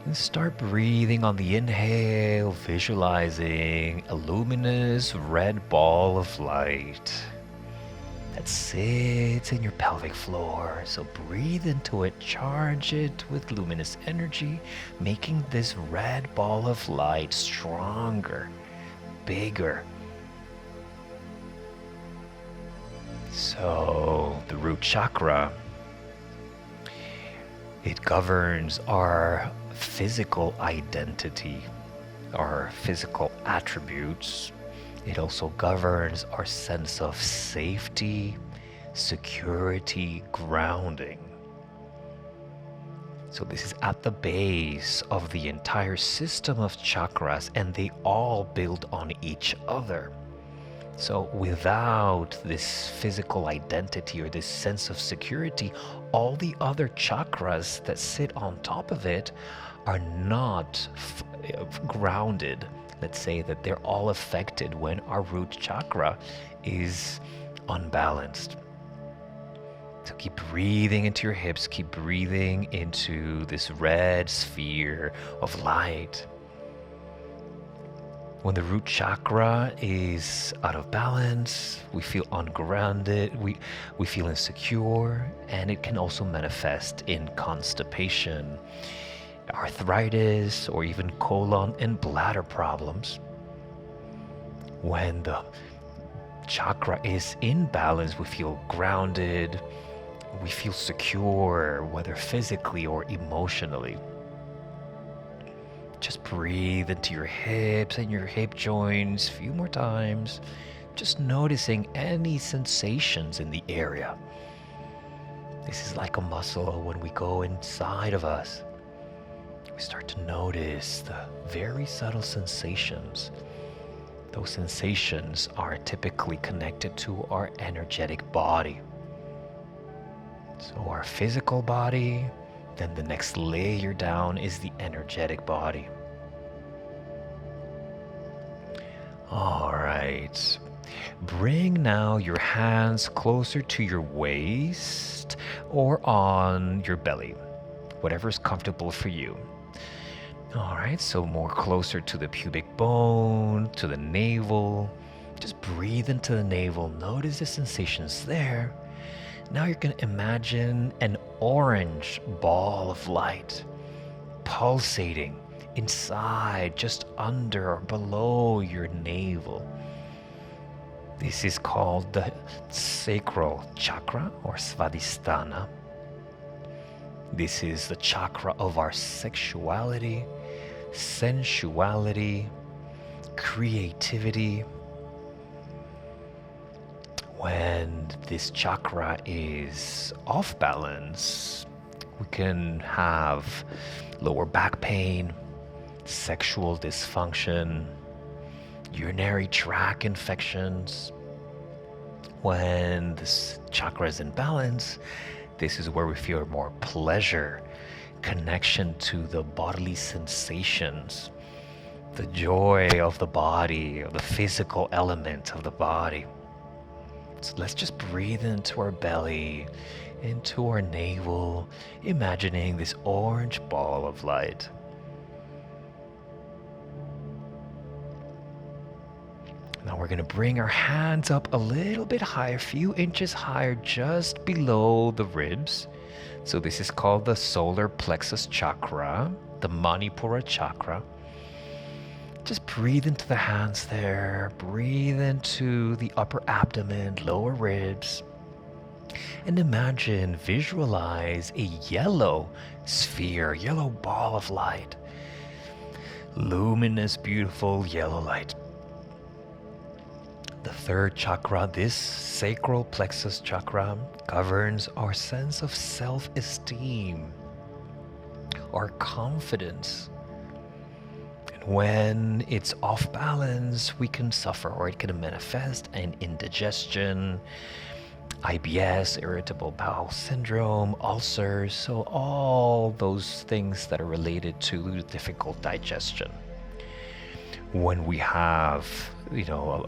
And start breathing on the inhale, visualizing a luminous red ball of light that sits in your pelvic floor. So breathe into it, charge it with luminous energy, making this red ball of light stronger, bigger. So the root chakra, it governs our physical identity, our physical attributes. It also governs our sense of safety, security, grounding. So this is at the base of the entire system of chakras, and they all build on each other. So without this physical identity or this sense of security, all the other chakras that sit on top of it are not grounded. Let's say that they're all affected when our root chakra is unbalanced. So keep breathing into your hips, keep breathing into this red sphere of light. When the root chakra is out of balance, we feel ungrounded, we feel insecure, and it can also manifest in constipation, arthritis, or even colon and bladder problems. When the chakra is in balance, we feel grounded, we feel secure, whether physically or emotionally. Just breathe into your hips and your hip joints a few more times, just noticing any sensations in the area. This is like a muscle. When we go inside of us, we start to notice the very subtle sensations. Those sensations are typically connected to our energetic body. So our physical body, then the next layer down is the energetic body. All right. Bring now your hands closer to your waist or on your belly, whatever's comfortable for you. All right, so more closer to the pubic bone, to the navel. Just breathe into the navel. Notice the sensations there. Now you're going to imagine an orange ball of light pulsating inside, just under or below your navel. This is called the Sacral Chakra or Swadisthana. This is the chakra of our sexuality, sensuality, creativity. When this chakra is off balance, we can have lower back pain, sexual dysfunction, urinary tract infections. When this chakra is in balance, this is where we feel more pleasure, connection to the bodily sensations, the joy of the body, of the physical element of the body. So let's just breathe into our belly, into our navel, imagining this orange ball of light. Now we're going to bring our hands up a little bit higher, a few inches higher, just below the ribs. So this is called the solar plexus chakra, the Manipura chakra. Just breathe into the hands there. Breathe into the upper abdomen, lower ribs. And imagine, visualize a yellow sphere, yellow ball of light. Luminous, beautiful yellow light. The third chakra, this sacral plexus chakra, governs our sense of self-esteem, our confidence. When it's off balance, we can suffer, or it can manifest an indigestion, IBS, irritable bowel syndrome, ulcers, so all those things that are related to difficult digestion. When we have, a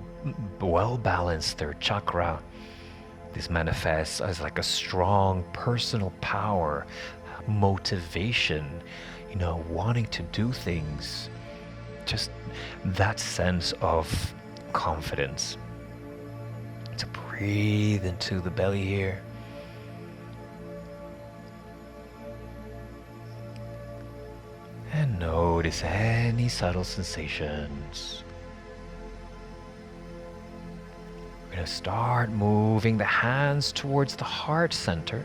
well-balanced third chakra, this manifests as like a strong personal power, motivation, wanting to do things. Just that sense of confidence. So breathe into the belly here. And notice any subtle sensations. We're going to start moving the hands towards the heart center.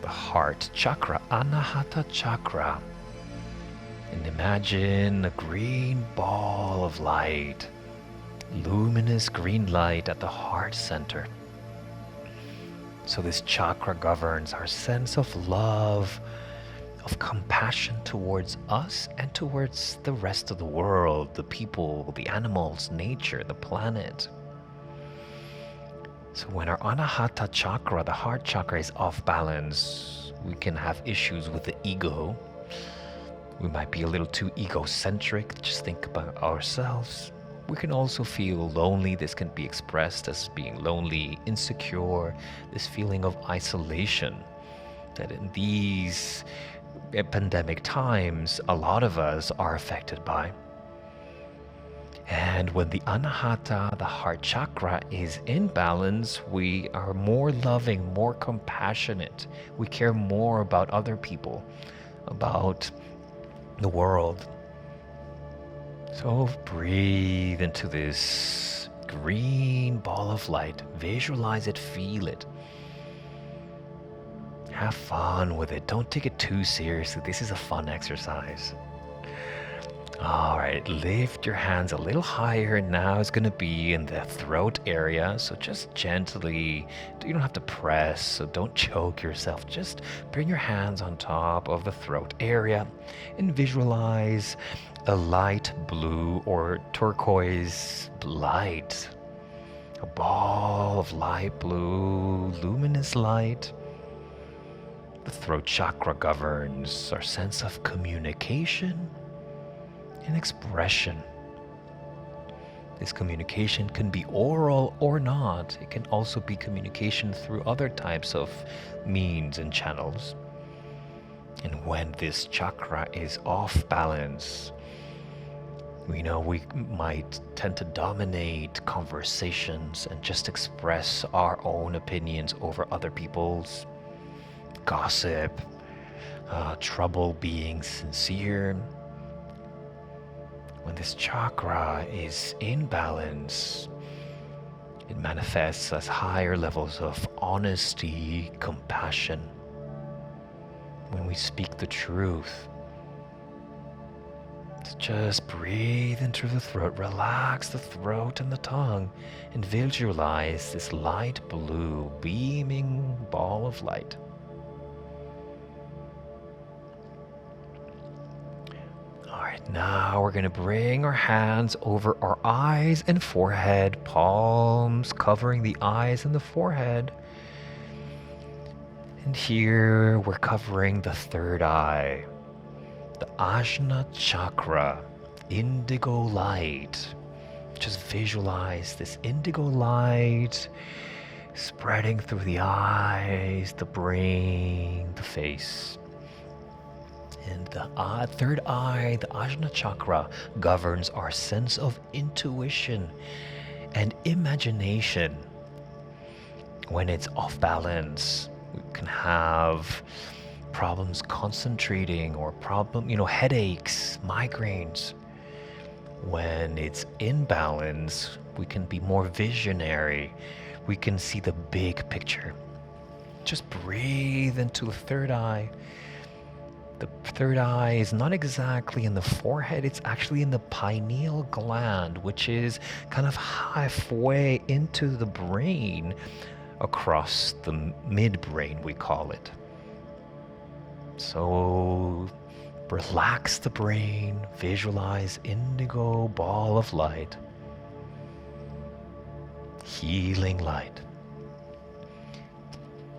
The Heart Chakra, Anahata Chakra. And imagine a green ball of light, luminous green light at the heart center. So this chakra governs our sense of love, of compassion towards us and towards the rest of the world, the people, the animals, nature, the planet. So when our Anahata Chakra, the heart chakra, is off balance, we can have issues with the ego. We might be a little too egocentric, just think about ourselves. We can also feel lonely. This can be expressed as being lonely, insecure, this feeling of isolation that in these pandemic times, a lot of us are affected by. And when the Anahata, the heart chakra, is in balance, we are more loving, more compassionate. We care more about other people, about the world. So breathe into this green ball of light. Visualize it, feel it. Have fun with it. Don't take it too seriously. This is a fun exercise. All right, lift your hands a little higher. Now it's going to be in the throat area. So just gently, you don't have to press, so don't choke yourself. Just bring your hands on top of the throat area and visualize a light blue or turquoise light. A ball of light blue, luminous light. The throat chakra governs our sense of communication and expression. This communication can be oral or not. It can also be communication through other types of means and channels. And when this chakra is off balance, we know we might tend to dominate conversations and just express our own opinions over other people's, gossip, trouble being sincere. When this chakra is in balance, it manifests as higher levels of honesty, compassion. When we speak the truth, just breathe into the throat, relax the throat and the tongue, and visualize this light blue beaming ball of light. Alright, now we're going to bring our hands over our eyes and forehead, palms covering the eyes and the forehead. And here we're covering the third eye. The Ajna Chakra, indigo light. Just visualize this indigo light spreading through the eyes, the brain, the face. And the third eye, the Ajna Chakra, governs our sense of intuition and imagination. When it's off balance, we can have problems concentrating or headaches, migraines. When it's in balance, we can be more visionary. We can see the big picture. Just breathe into the third eye. The third eye is not exactly in the forehead, it's actually in the pineal gland, which is kind of halfway into the brain, across the midbrain, we call it. So relax the brain, visualize indigo ball of light, healing light.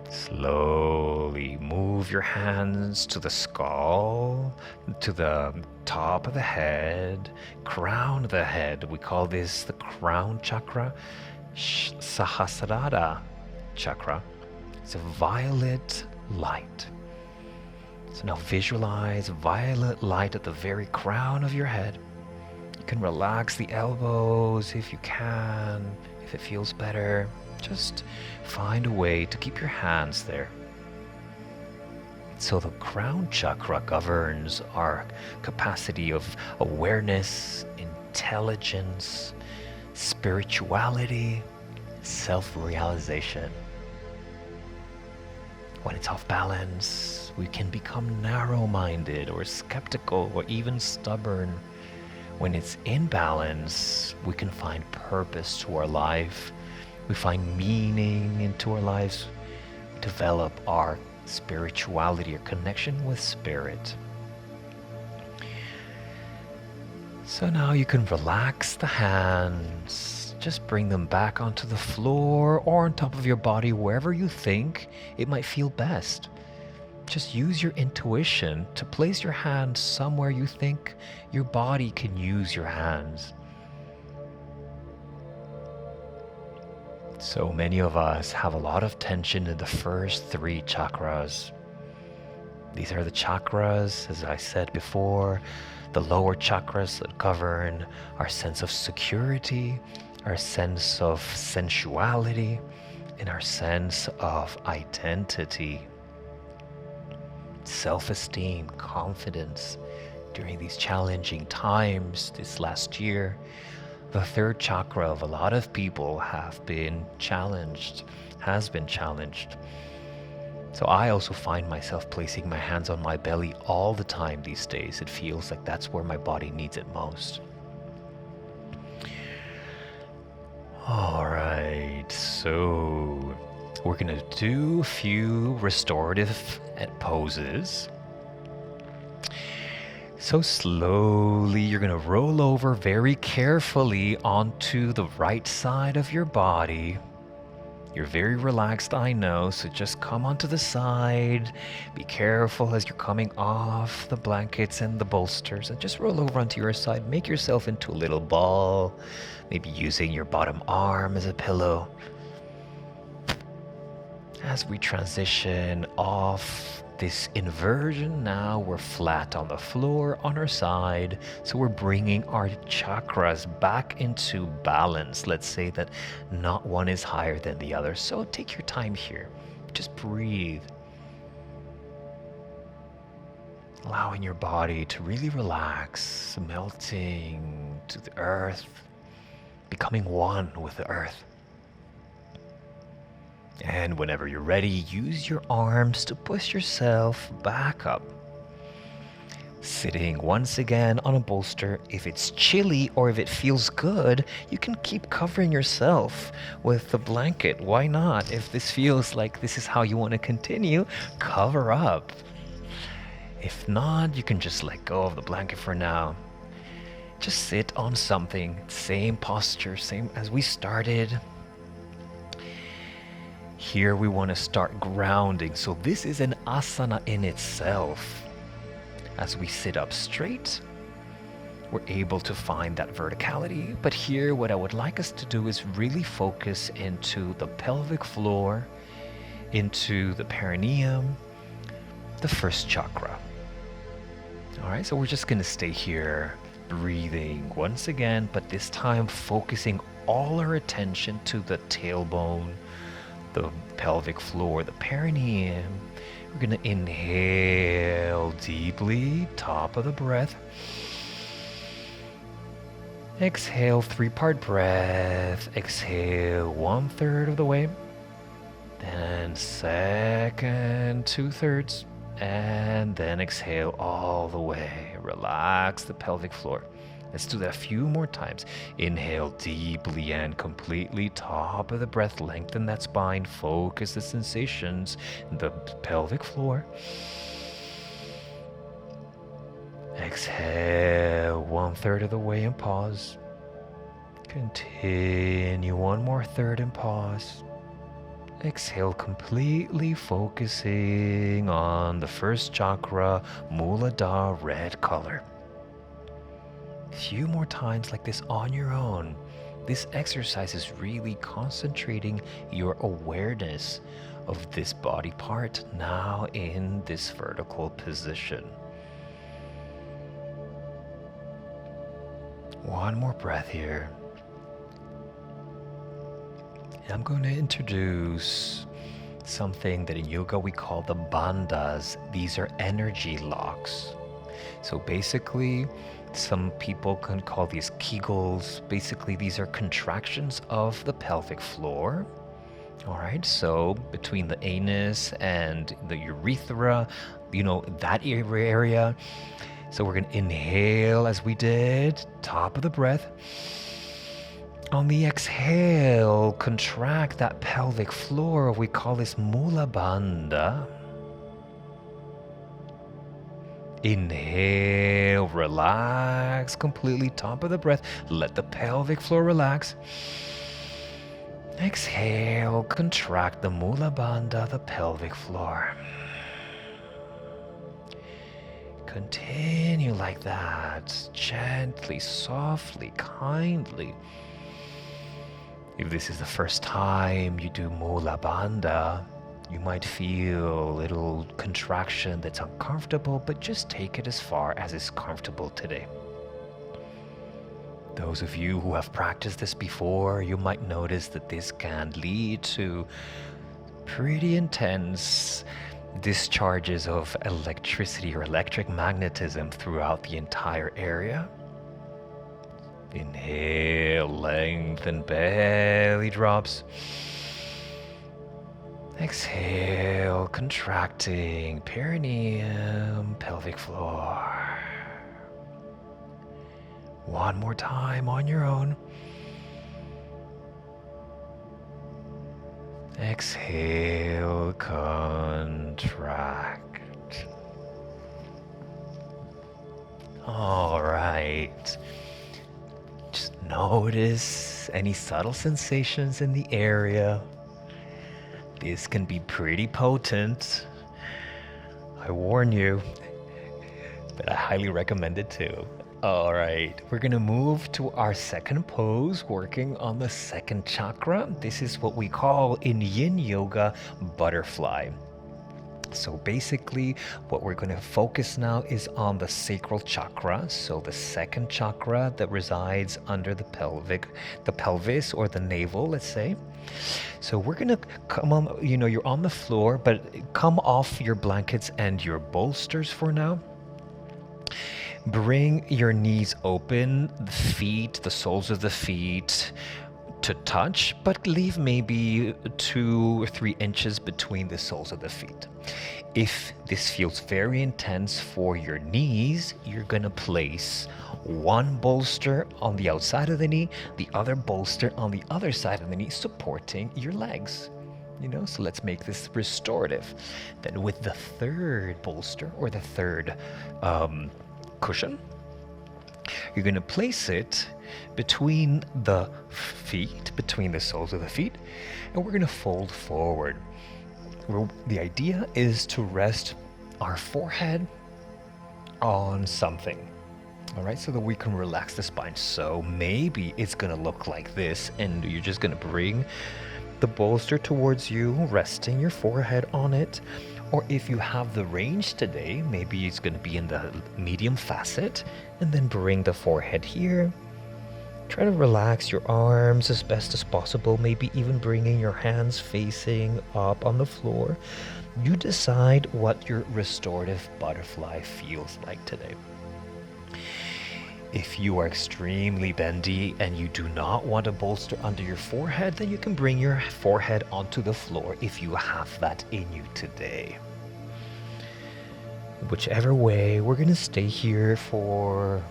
Slowly move your hands to the skull, to the top of the head, crown of the head. We call this the Crown Chakra, 𝗧𝗛𝗓𝗪 Chakra. It's a violet light. So now visualize violet light at the very crown of your head. You can relax the elbows if you can, if it feels better. Just find a way to keep your hands there. So the Crown Chakra governs our capacity of awareness, intelligence, spirituality, self-realization. When it's off balance, we can become narrow-minded or skeptical or even stubborn. When it's in balance, we can find purpose to our life. We find meaning into our lives. We develop our spirituality or connection with spirit. So now you can relax the hands. Just bring them back onto the floor or on top of your body, wherever you think it might feel best. Just use your intuition to place your hands somewhere you think your body can use your hands. So many of us have a lot of tension in the first three chakras. These are the chakras, as I said before, the lower chakras that govern our sense of security, our sense of sensuality, and our sense of identity. Self-esteem, confidence. During these challenging times this last year, the third chakra of a lot of people has been challenged. So I also find myself placing my hands on my belly all the time these days. It feels like that's where my body needs it most. All right, so we're gonna do a few restorative poses. So slowly, you're going to roll over very carefully onto the right side of your body. You're very relaxed, I know, so just come onto the side. Be careful as you're coming off the blankets and the bolsters, and just roll over onto your side. Make yourself into a little ball, maybe using your bottom arm as a pillow. As we transition off this inversion, now we're flat on the floor on our side, so we're bringing our chakras back into balance. Let's say that not one is higher than the other, so take your time here. Just breathe, allowing your body to really relax, melting to the earth, becoming one with the earth. And whenever you're ready, use your arms to push yourself back up. Sitting once again on a bolster. If it's chilly or if it feels good, you can keep covering yourself with the blanket. Why not? If this feels like this is how you want to continue, cover up. If not, you can just let go of the blanket for now. Just sit on something. Same posture, same as we started. Here we want to start grounding. So this is an asana in itself. As we sit up straight, we're able to find that verticality. But here what I would like us to do is really focus into the pelvic floor, into the perineum, the first chakra. All right, so we're just going to stay here, breathing once again, but this time focusing all our attention to the tailbone, the pelvic floor, the perineum. We're going to inhale deeply, top of the breath. Exhale, 3-part breath. Exhale 1/3 of the way. Then second 2/3. And then exhale all the way. Relax the pelvic floor. Let's do that a few more times. Inhale deeply and completely, top of the breath. Lengthen that spine. Focus the sensations in the pelvic floor. Exhale 1/3 of the way and pause. Continue 1 more third and pause. Exhale completely, focusing on the first chakra, Muladhara, red color. A few more times like this on your own. This exercise is really concentrating your awareness of this body part now in this vertical position. 1 more breath here. I'm going to introduce something that in yoga we call the bandhas. These are energy locks. So basically, some people can call these kegels. Basically, these are contractions of the pelvic floor. All right, so between the anus and the urethra, that area. So we're going to inhale as we did, top of the breath. On the exhale, contract that pelvic floor. We call this Mula Bandha. Inhale, relax completely, top of the breath. Let the pelvic floor relax. Exhale, contract the Mula Bandha, the pelvic floor. Continue like that, gently, softly, kindly. If this is the first time you do Mula Bandha, you might feel a little contraction that's uncomfortable, but just take it as far as is comfortable today. Those of you who have practiced this before, you might notice that this can lead to pretty intense discharges of electricity or electric magnetism throughout the entire area. Inhale, lengthen belly drops. Exhale, contracting perineum, pelvic floor. 1 more time on your own. Exhale, contract. All right. Just notice any subtle sensations in the area. This can be pretty potent. I warn you, but I highly recommend it too. All right, we're gonna move to our second pose, working on the second chakra. This is what we call in Yin Yoga Butterfly. So basically, what we're going to focus now is on the Sacral Chakra. So the second chakra that resides under the pelvis or the navel, let's say. So we're going to come on, you're on the floor, but come off your blankets and your bolsters for now. Bring your knees open, the soles of the feet to touch, but leave maybe 2 or 3 inches between the soles of the feet. If this feels very intense for your knees, you're gonna place one bolster on the outside of the knee, the other bolster on the other side of the knee, supporting your legs. So let's make this restorative. Then with the third bolster or the third cushion, you're going to place it between the feet, between the soles of the feet, and we're going to fold forward. The idea is to rest our forehead on something, all right, so that we can relax the spine. So maybe it's going to look like this, and you're just going to bring the bolster towards you, resting your forehead on it. Or if you have the range today, maybe it's going to be in the medium facet, and then bring the forehead here. Try to relax your arms as best as possible, maybe even bringing your hands facing up on the floor. You decide what your restorative butterfly feels like today. If you are extremely bendy and you do not want a bolster under your forehead, then you can bring your forehead onto the floor if you have that in you today. Whichever way, we're going to stay here for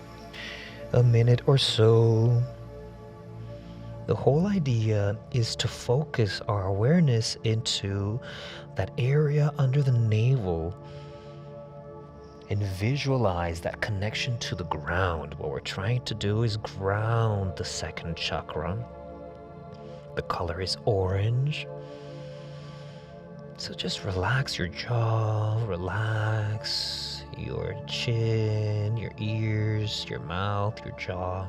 a minute or so. The whole idea is to focus our awareness into that area under the navel and visualize that connection to the ground. What we're trying to do is ground the second chakra. The color is orange. So just relax your jaw, relax your chin, your ears, your mouth, your jaw.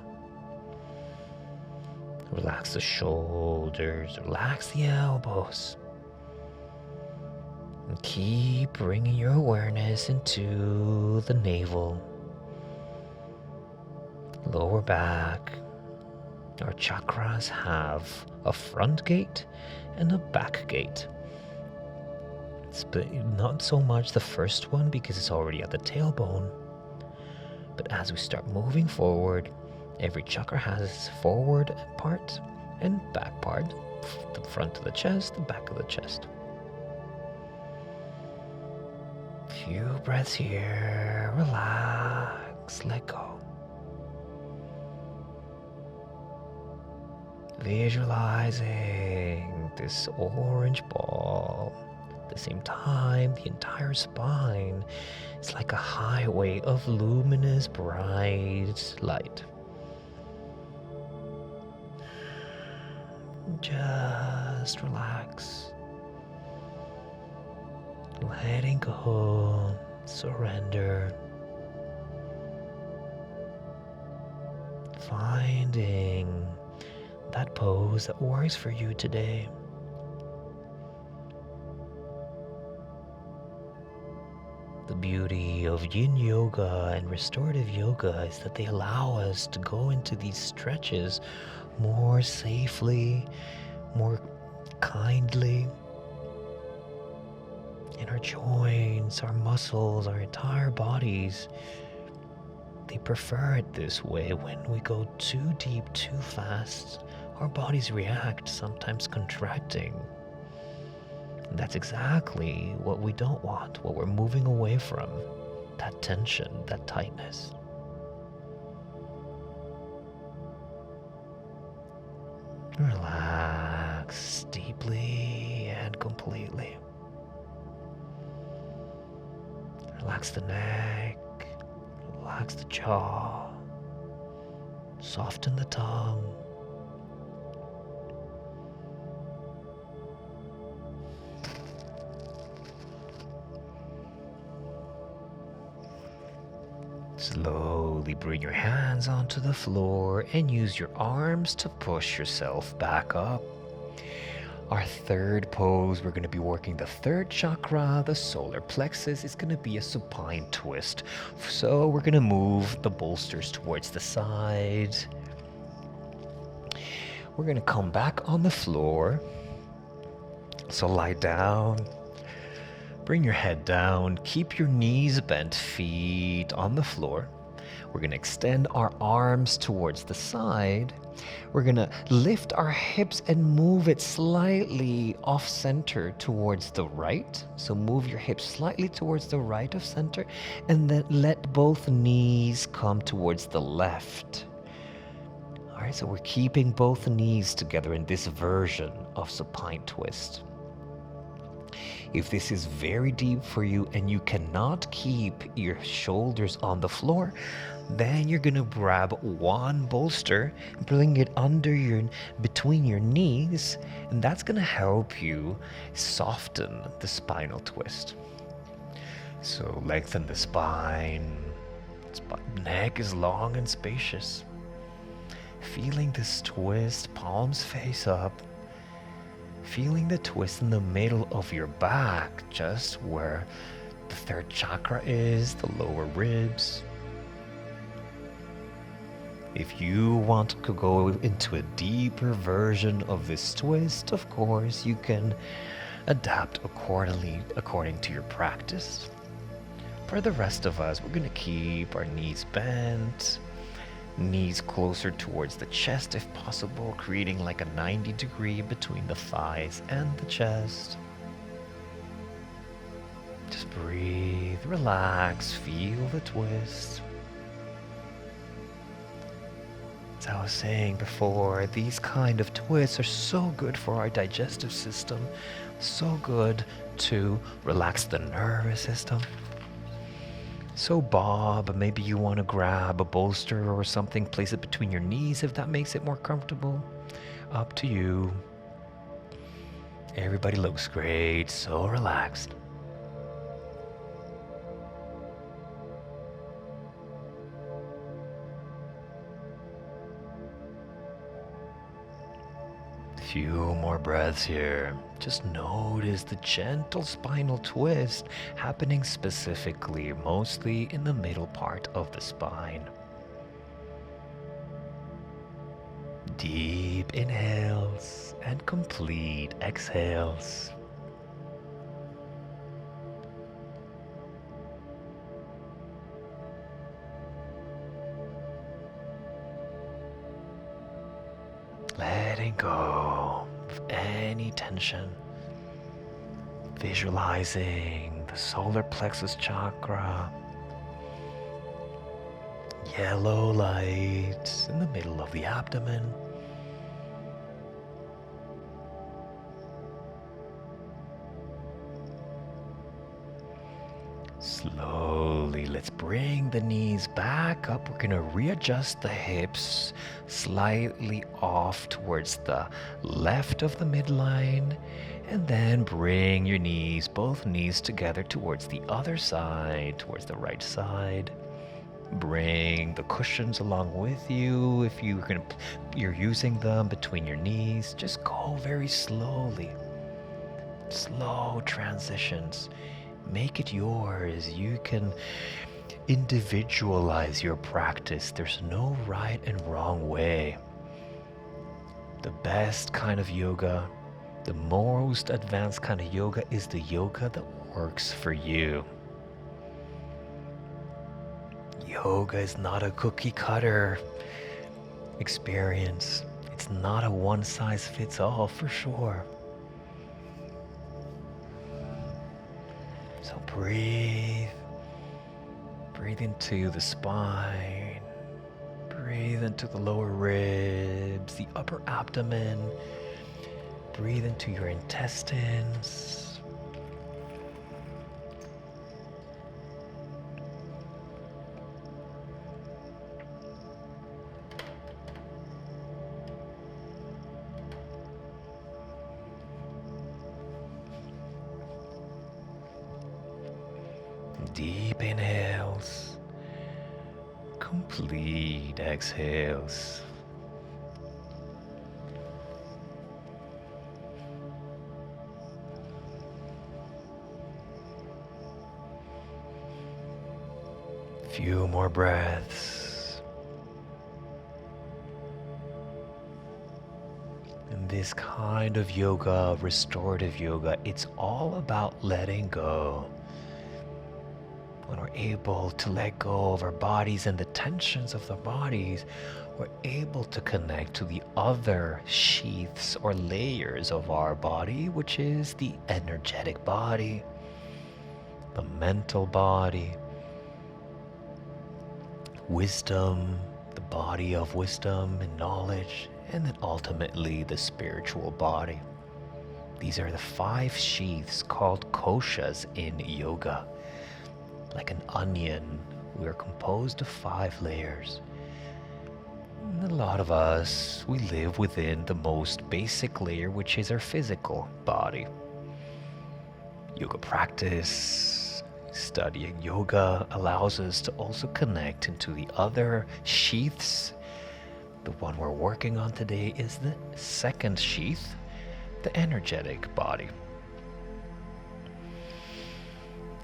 Relax the shoulders, relax the elbows. And keep bringing your awareness into the navel, lower back. Our chakras have a front gate and a back gate. It's not so much the first one because it's already at the tailbone. But as we start moving forward, every chakra has its forward part and back part. The front of the chest, the back of the chest. Few breaths here. Relax. Let go. Visualizing this orange ball. At the same time, the entire spine is like a highway of luminous, bright light. Just relax. Letting go, surrender. Finding that pose that works for you today. The beauty of Yin Yoga and restorative yoga is that they allow us to go into these stretches more safely, more kindly. And our joints, our muscles, our entire bodies, they prefer it this way. When we go too deep, too fast, our bodies react, sometimes contracting. And that's exactly what we don't want, what we're moving away from, that tension, that tightness. Relax deeply and completely. Relax the neck, relax the jaw, soften the tongue. bring your hands onto the floor and use your arms to push yourself back up. Our third pose, we're going to be working the third chakra, the solar plexus. Is going to be a supine twist. So we're going to move the bolsters towards the side. We're going to come back on the floor. So lie down. Bring your head down. Keep your knees bent, feet on the floor. We're going to extend our arms towards the side. We're going to lift our hips and move it slightly off center towards the right. So move your hips slightly towards the right of center, and then let both knees come towards the left. All right, so we're keeping both knees together in this version of supine twist. If this is very deep for you and you cannot keep your shoulders on the floor, then you're going to grab one bolster, bring it between your knees, and that's going to help you soften the spinal twist. So lengthen the spine. Neck is long and spacious. Feeling this twist, palms face up. Feeling the twist in the middle of your back, just where the third chakra is, the lower ribs. If you want to go into a deeper version of this twist, of course, you can adapt according to your practice. For the rest of us, we're going to keep our knees bent, knees closer towards the chest if possible, creating like a 90-degree between the thighs and the chest. Just breathe, relax, feel the twist. As I was saying before, these kind of twists are so good for our digestive system, so good to relax the nervous system. So Bob, maybe you want to grab a bolster or something, place it between your knees if that makes it more comfortable. Up to you. Everybody looks great, so relaxed. Few more breaths here. Just notice the gentle spinal twist happening specifically, mostly in the middle part of the spine. Deep inhales and complete exhales. Letting go of any tension. Visualizing the solar plexus chakra. Yellow light in the middle of the abdomen. Slowly, let's bring the knees back up. We're going to readjust the hips slightly off towards the left of the midline. And then bring your knees, both knees together towards the other side, towards the right side. Bring the cushions along with you. If you're using them between your knees, just go very slowly. Slow transitions. Make it yours. You can individualize your practice. There's no right and wrong way. The best kind of yoga, the most advanced kind of yoga is the yoga that works for you. Yoga is not a cookie cutter experience. It's not a one size fits all for sure. So breathe. Breathe into the spine. Breathe into the lower ribs, the upper abdomen. Breathe into your intestines. Deep inhales. complete exhales. Few more breaths. And this kind of yoga, restorative yoga, it's all about letting go. When we're able to let go of our bodies and the tensions of the bodies, we're able to connect to the other sheaths or layers of our body, which is the energetic body, the mental body, wisdom, the body of wisdom and knowledge, and then ultimately the spiritual body. These are the 5 sheaths called koshas in yoga. Like an onion, we are composed of 5 layers. And a lot of us, we live within the most basic layer, which is our physical body. Yoga practice, studying yoga allows us to also connect into the other sheaths. The one we're working on today is the 2nd sheath, the energetic body.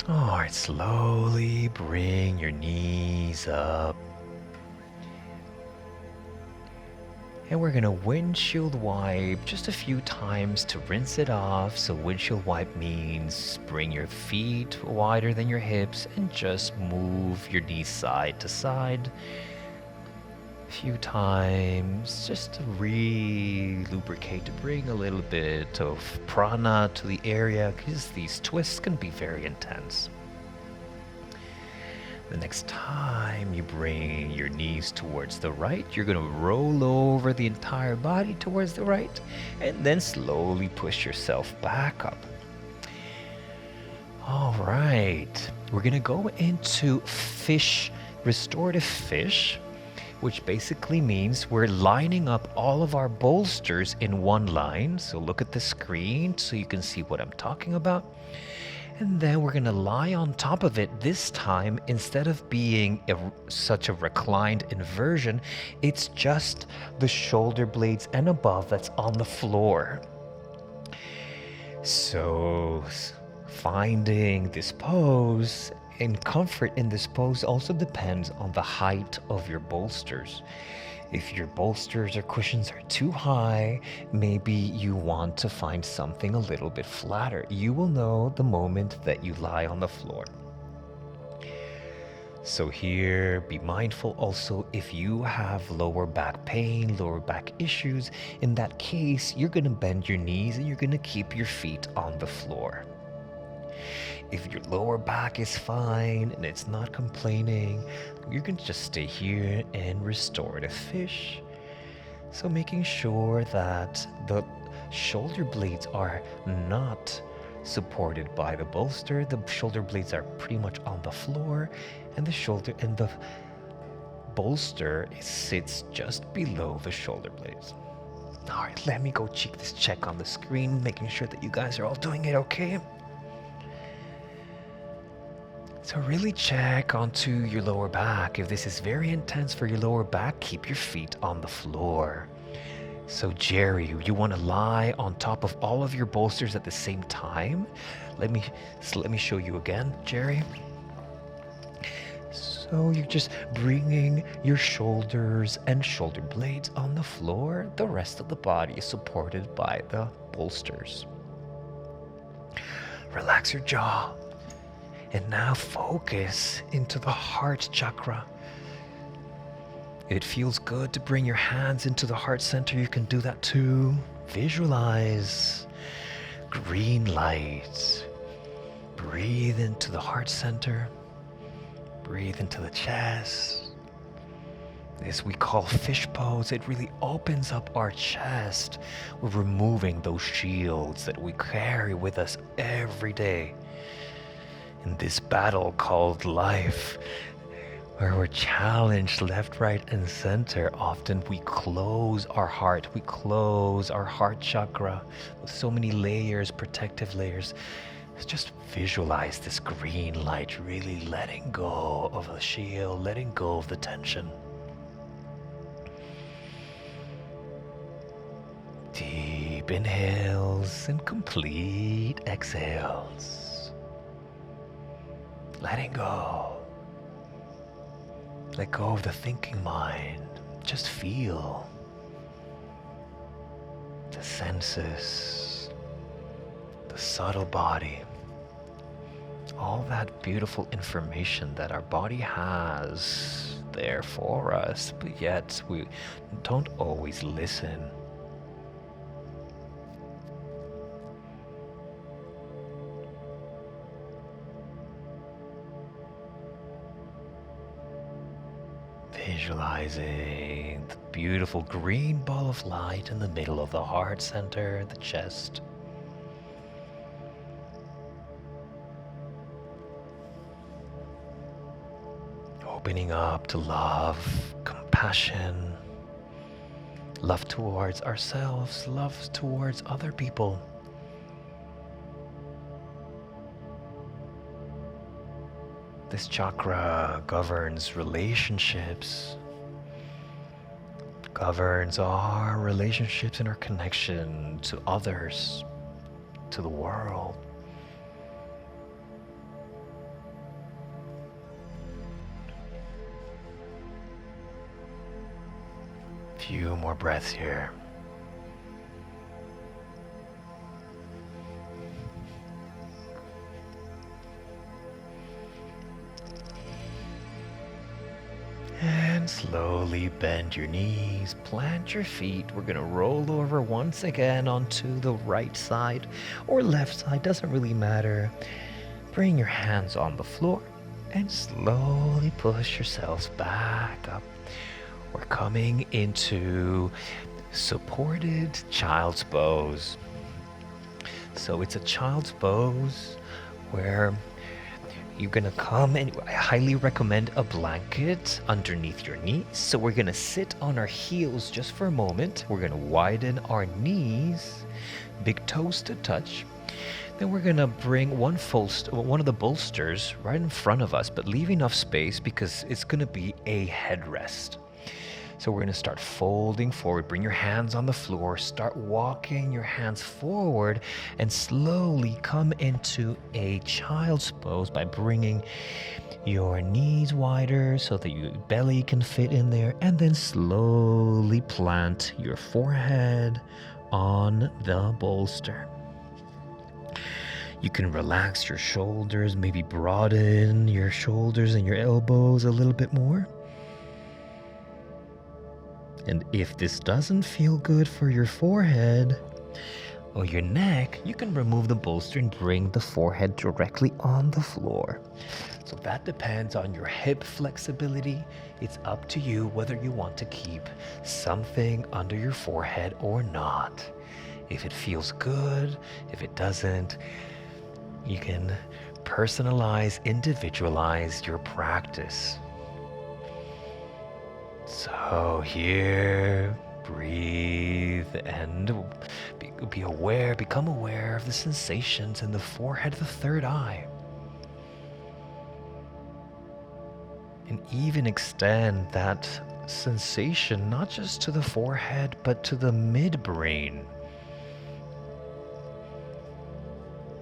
Alright, slowly bring your knees up. And we're gonna windshield wipe just a few times to rinse it off. So windshield wipe means bring your feet wider than your hips and just move your knees side to side a few times just to re-lubricate, to bring a little bit of prana to the area, because these twists can be very intense. The next time you bring your knees towards the right, you're going to roll over the entire body towards the right and then slowly push yourself back up. All right, we're going to go into fish, restorative fish, which basically means we're lining up all of our bolsters in one line. So look at the screen so you can see what I'm talking about. And then we're gonna lie on top of it. This time, instead of being such a reclined inversion, it's just the shoulder blades and above that's on the floor. So finding this pose and comfort in this pose also depends on the height of your bolsters. If your bolsters or cushions are too high, maybe you want to find something a little bit flatter. You will know the moment that you lie on the floor. So here, be mindful also if you have lower back pain, lower back issues. In that case, you're going to bend your knees and you're going to keep your feet on the floor. If your lower back is fine and it's not complaining, you can just stay here in restorative fish. So making sure that the shoulder blades are not supported by the bolster. The shoulder blades are pretty much on the floor, and the bolster sits just below the shoulder blades. All right, let me go check on the screen, making sure that you guys are all doing it okay. So really check onto your lower back. If this is very intense for your lower back, keep your feet on the floor. So Jerry, you want to lie on top of all of your bolsters at the same time. Let me show you again, Jerry. So you're just bringing your shoulders and shoulder blades on the floor. The rest of the body is supported by the bolsters. Relax your jaw. And now focus into the Heart Chakra. If it feels good to bring your hands into the heart center, you can do that too. Visualize green light. Breathe into the heart center. Breathe into the chest. This we call fish pose. It really opens up our chest. We're removing those shields that we carry with us every day. In this battle called life, where we're challenged left, right, and center, often we close our heart. We close our heart chakra with so many layers, protective layers. Just visualize this green light really letting go of the shield, letting go of the tension. Deep inhales and complete exhales. Letting go. Let go of the thinking mind. Just feel the senses, the subtle body, all that beautiful information that our body has there for us, but yet we don't always listen. Visualizing the beautiful green ball of light in the middle of the heart center, the chest. Opening up to love, compassion, love towards ourselves, love towards other people. This chakra governs relationships, governs our relationships and our connection to others, to the world. Few more breaths here. And slowly bend your knees, plant your feet. We're going to roll over once again onto the right side or left side, doesn't really matter. Bring your hands on the floor and slowly push yourselves back up. We're coming into supported child's pose. So it's a child's pose where you're gonna come, and I highly recommend a blanket underneath your knees. So we're gonna sit on our heels just for a moment. We're gonna widen our knees, big toes to touch. Then we're gonna bring one of the bolsters right in front of us, but leave enough space because it's gonna be a headrest. So we're going to start folding forward. Bring your hands on the floor. Start walking your hands forward and slowly come into a child's pose by bringing your knees wider so that your belly can fit in there, and then slowly plant your forehead on the bolster. You can relax your shoulders, maybe broaden your shoulders and your elbows a little bit more. And if this doesn't feel good for your forehead or your neck, you can remove the bolster and bring the forehead directly on the floor. So that depends on your hip flexibility. It's up to you whether you want to keep something under your forehead or not. If it feels good, if it doesn't, you can personalize, individualize your practice. So here, breathe and be aware, become aware of the sensations in the forehead, the third eye. And even extend that sensation not just to the forehead, but to the midbrain.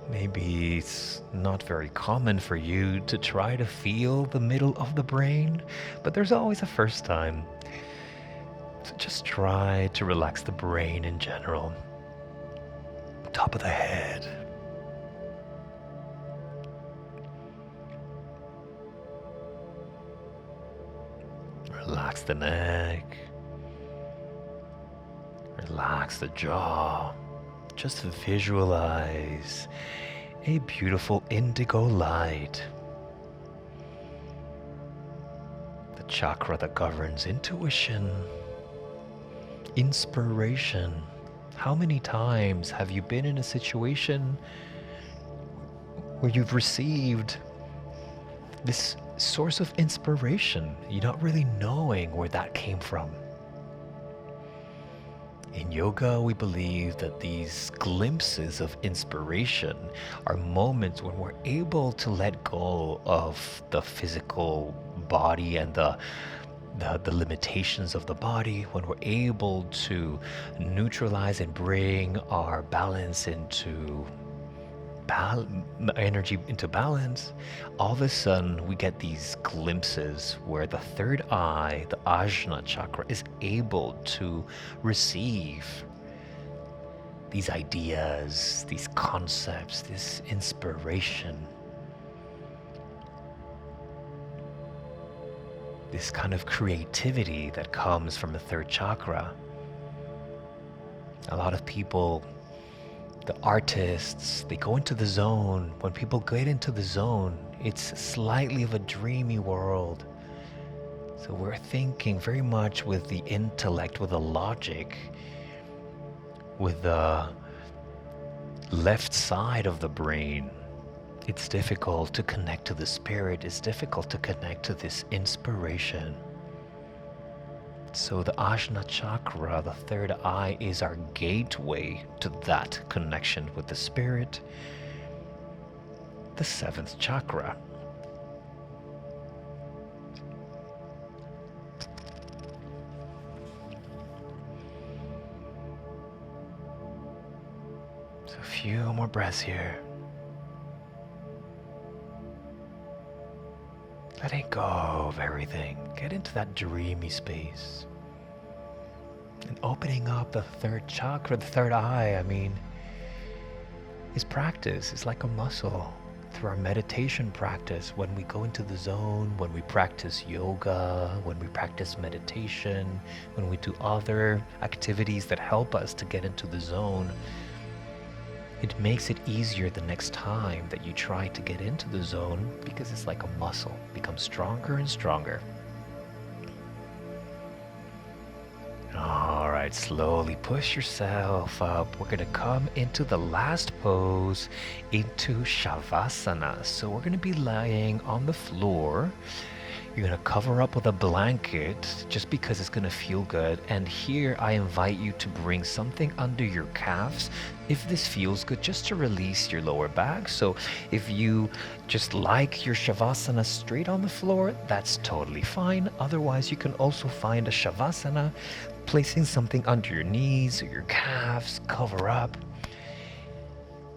Maybe it's not very common for you to try to feel the middle of the brain, but there's always a first time. So just try to relax the brain in general. Top of the head. Relax the neck. Relax the jaw. Just visualize a beautiful indigo light. The chakra that governs intuition, inspiration. How many times have you been in a situation where you've received this source of inspiration, you're not really knowing where that came from? In yoga, we believe that these glimpses of inspiration are moments when we're able to let go of the physical body and the limitations of the body, when we're able to neutralize and bring our balance into energy into balance. All of a sudden we get these glimpses where the third eye, the Ajna Chakra, is able to receive these ideas, these concepts, this inspiration, this kind of creativity that comes from the third chakra. A lot of people, the artists, they go into the zone. When people get into the zone, it's slightly of a dreamy world. So we're thinking very much with the intellect, with the logic, with the left side of the brain. It's difficult to connect to the spirit. It's difficult to connect to this inspiration. So the Ajna Chakra, the third eye, is our gateway to that connection with the spirit. The seventh chakra. So a few more breaths here. Letting go of everything. Get into that dreamy space. And opening up the third chakra, the third eye, is practice. It's like a muscle. Through our meditation practice, when we go into the zone, when we practice yoga, when we practice meditation, when we do other activities that help us to get into the zone, it makes it easier the next time that you try to get into the zone, because it's like a muscle. It becomes stronger and stronger. All right, slowly push yourself up. We're going to come into the last pose, into Shavasana. So we're going to be lying on the floor. You're going to cover up with a blanket just because it's going to feel good. And here I invite you to bring something under your calves if this feels good, just to release your lower back. So if you just like your Shavasana straight on the floor, that's totally fine. Otherwise, you can also find a Shavasana, placing something under your knees or your calves, cover up.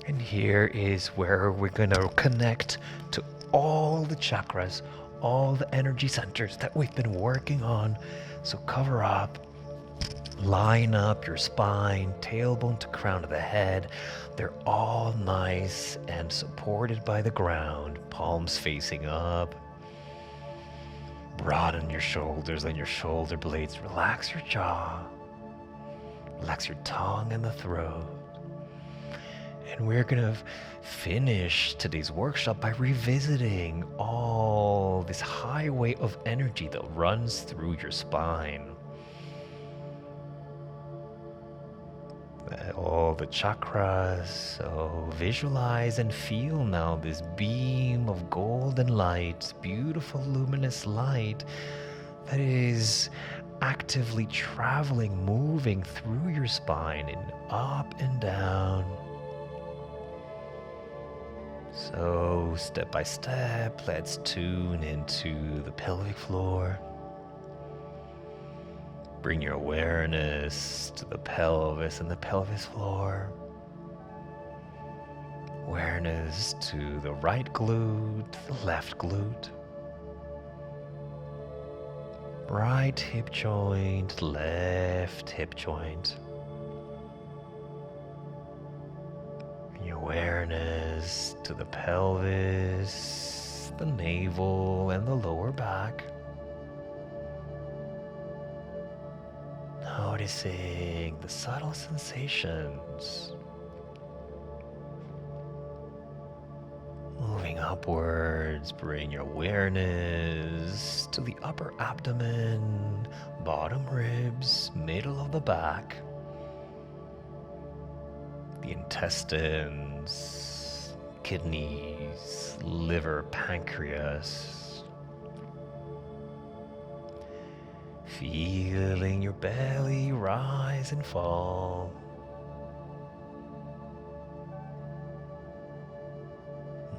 And here is where we're going to connect to all the chakras, all the energy centers that we've been working on. So cover up, line up your spine, tailbone to crown of the head. They're all nice and supported by the ground, palms facing up. Broaden your shoulders and your shoulder blades. Relax your jaw. Relax your tongue and the throat. And we're going to finish today's workshop by revisiting all this highway of energy that runs through your spine. All the chakras. So visualize and feel now this beam of golden light, beautiful luminous light that is actively traveling, moving through your spine and up and down. So step by step, let's tune into the pelvic floor. Bring your awareness to the pelvis and the pelvis floor. Awareness to the right glute, the left glute. Right hip joint, left hip joint. Your awareness to the pelvis, the navel, and the lower back. Noticing the subtle sensations. Moving upwards, bring your awareness to the upper abdomen, bottom ribs, middle of the back. The intestines, kidneys, liver, pancreas. Feeling your belly rise rise and fall.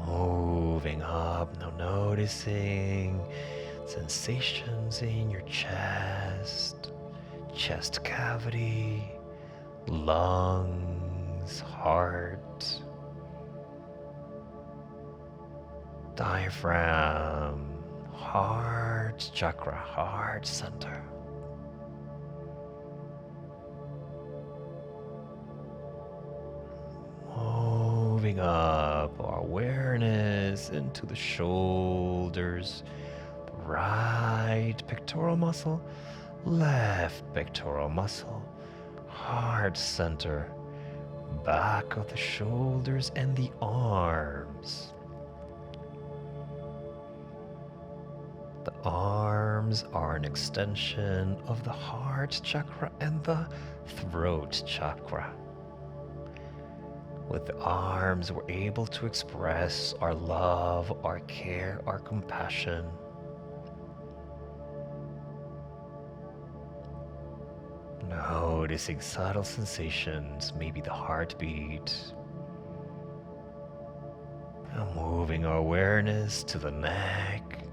Moving up, now noticing sensations in your chest, chest cavity, lungs, heart, diaphragm, heart chakra, heart center. Moving up our awareness into the shoulders, the right pectoral muscle, left pectoral muscle, heart center, back of the shoulders and the arms. The arms are an extension of the heart chakra and the throat chakra. With the arms, we're able to express our love, our care, our compassion. Noticing subtle sensations, maybe the heartbeat. Now moving our awareness to the neck,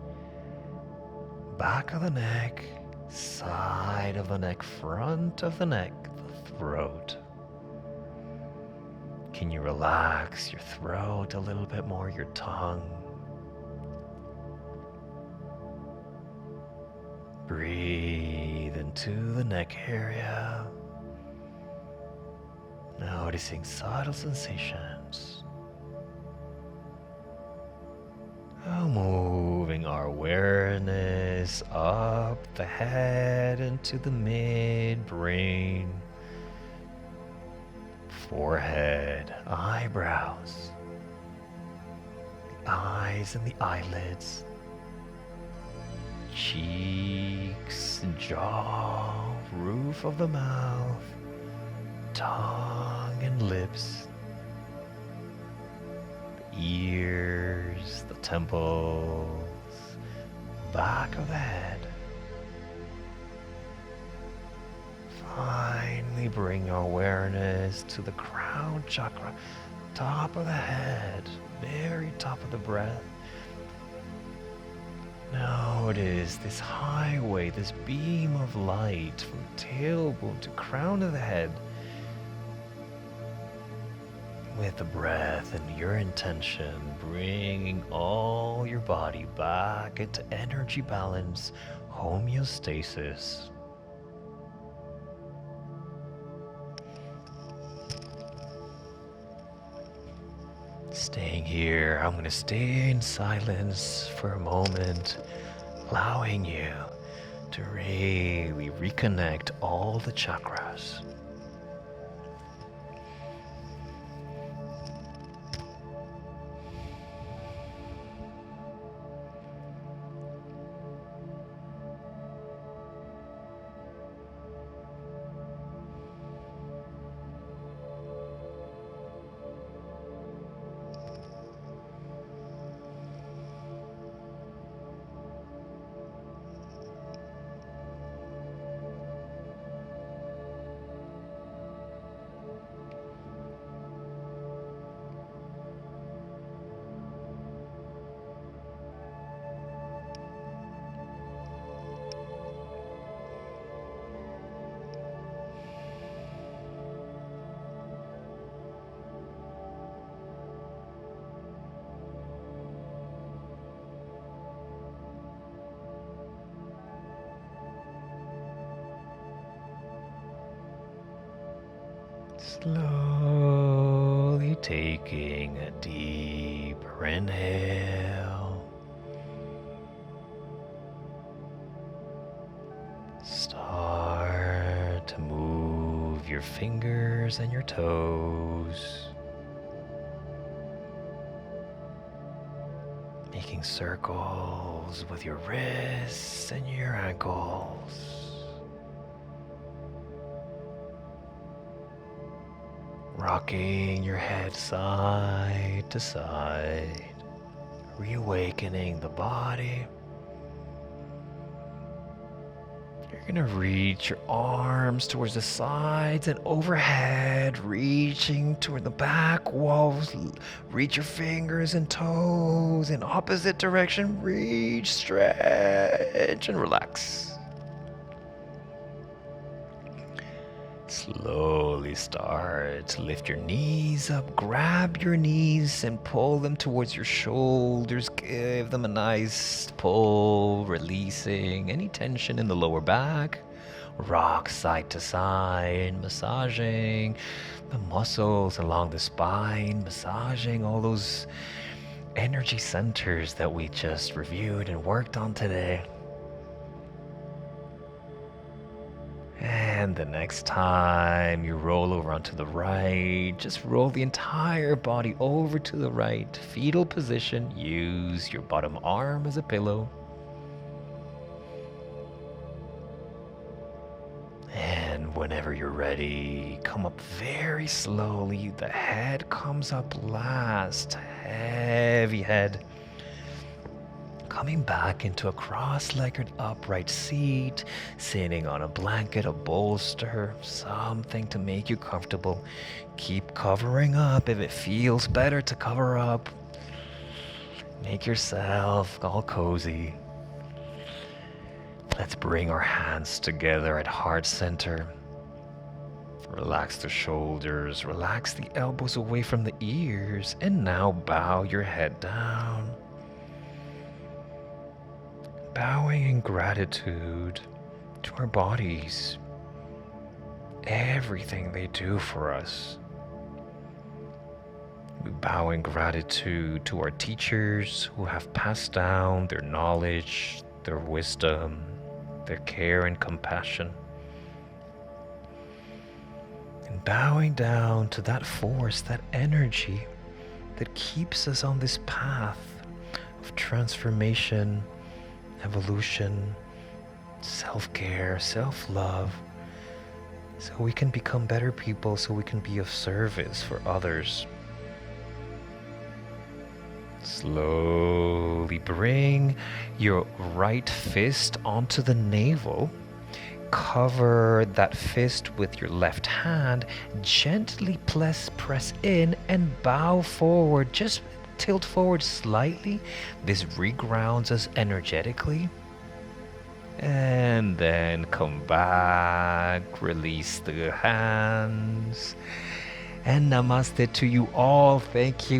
back of the neck, side of the neck, front of the neck, the throat. Can you relax your throat a little bit more, your tongue? Breathe into the neck area. Noticing subtle sensations. Now moving our awareness up the head into the midbrain. Forehead, eyebrows, the eyes and the eyelids, cheeks, jaw, roof of the mouth, tongue and lips, the ears, the temples, back of the head. Finally bring our awareness to the crown chakra, top of the head, very top of the breath. Notice this highway, this beam of light from tailbone to crown of the head. With the breath and your intention, bringing all your body back into energy balance, homeostasis. Staying here, I'm going to stay in silence for a moment, allowing you to really reconnect all the chakras. Slowly taking a deeper inhale. Start to move your fingers and your toes. Making circles with your wrists and your ankles. Rocking your head side to side, reawakening the body. You're You're gonna reach your arms towards the sides and overhead, reaching toward the back walls. Reach your fingers and toes in opposite direction. Reach, stretch, and relax. Slowly start to lift your knees up. Grab your knees and pull them towards your shoulders. Give them a nice pull, releasing any tension in the lower back. Rock side to side, massaging the muscles along the spine, massaging all those energy centers that we just reviewed and worked on today. And the next time you roll over onto the right, just roll the entire body over to the right. Fetal position. Use your bottom arm as a pillow. And whenever you're ready, come up very slowly. The head comes up last. Heavy head. Coming back into a cross-legged upright seat, sitting on a blanket, a bolster, something to make you comfortable. Keep covering up if it feels better to cover up. Make yourself all cozy. Let's bring our hands together at heart center. Relax the shoulders, relax the elbows away from the ears, and now bow your head down. Bowing in gratitude to our bodies, everything they do for us. We bow in gratitude to our teachers who have passed down their knowledge, their wisdom, their care and compassion. And bowing down to that force, that energy that keeps us on this path of transformation, evolution, self-care, self-love, so we can become better people, so we can be of service for others. Slowly bring your right fist onto the navel. Cover that fist with your left hand. Gently press in and bow forward. Just tilt forward slightly. This regrounds us energetically. And then come back, release the hands. And namaste to you all. Thank you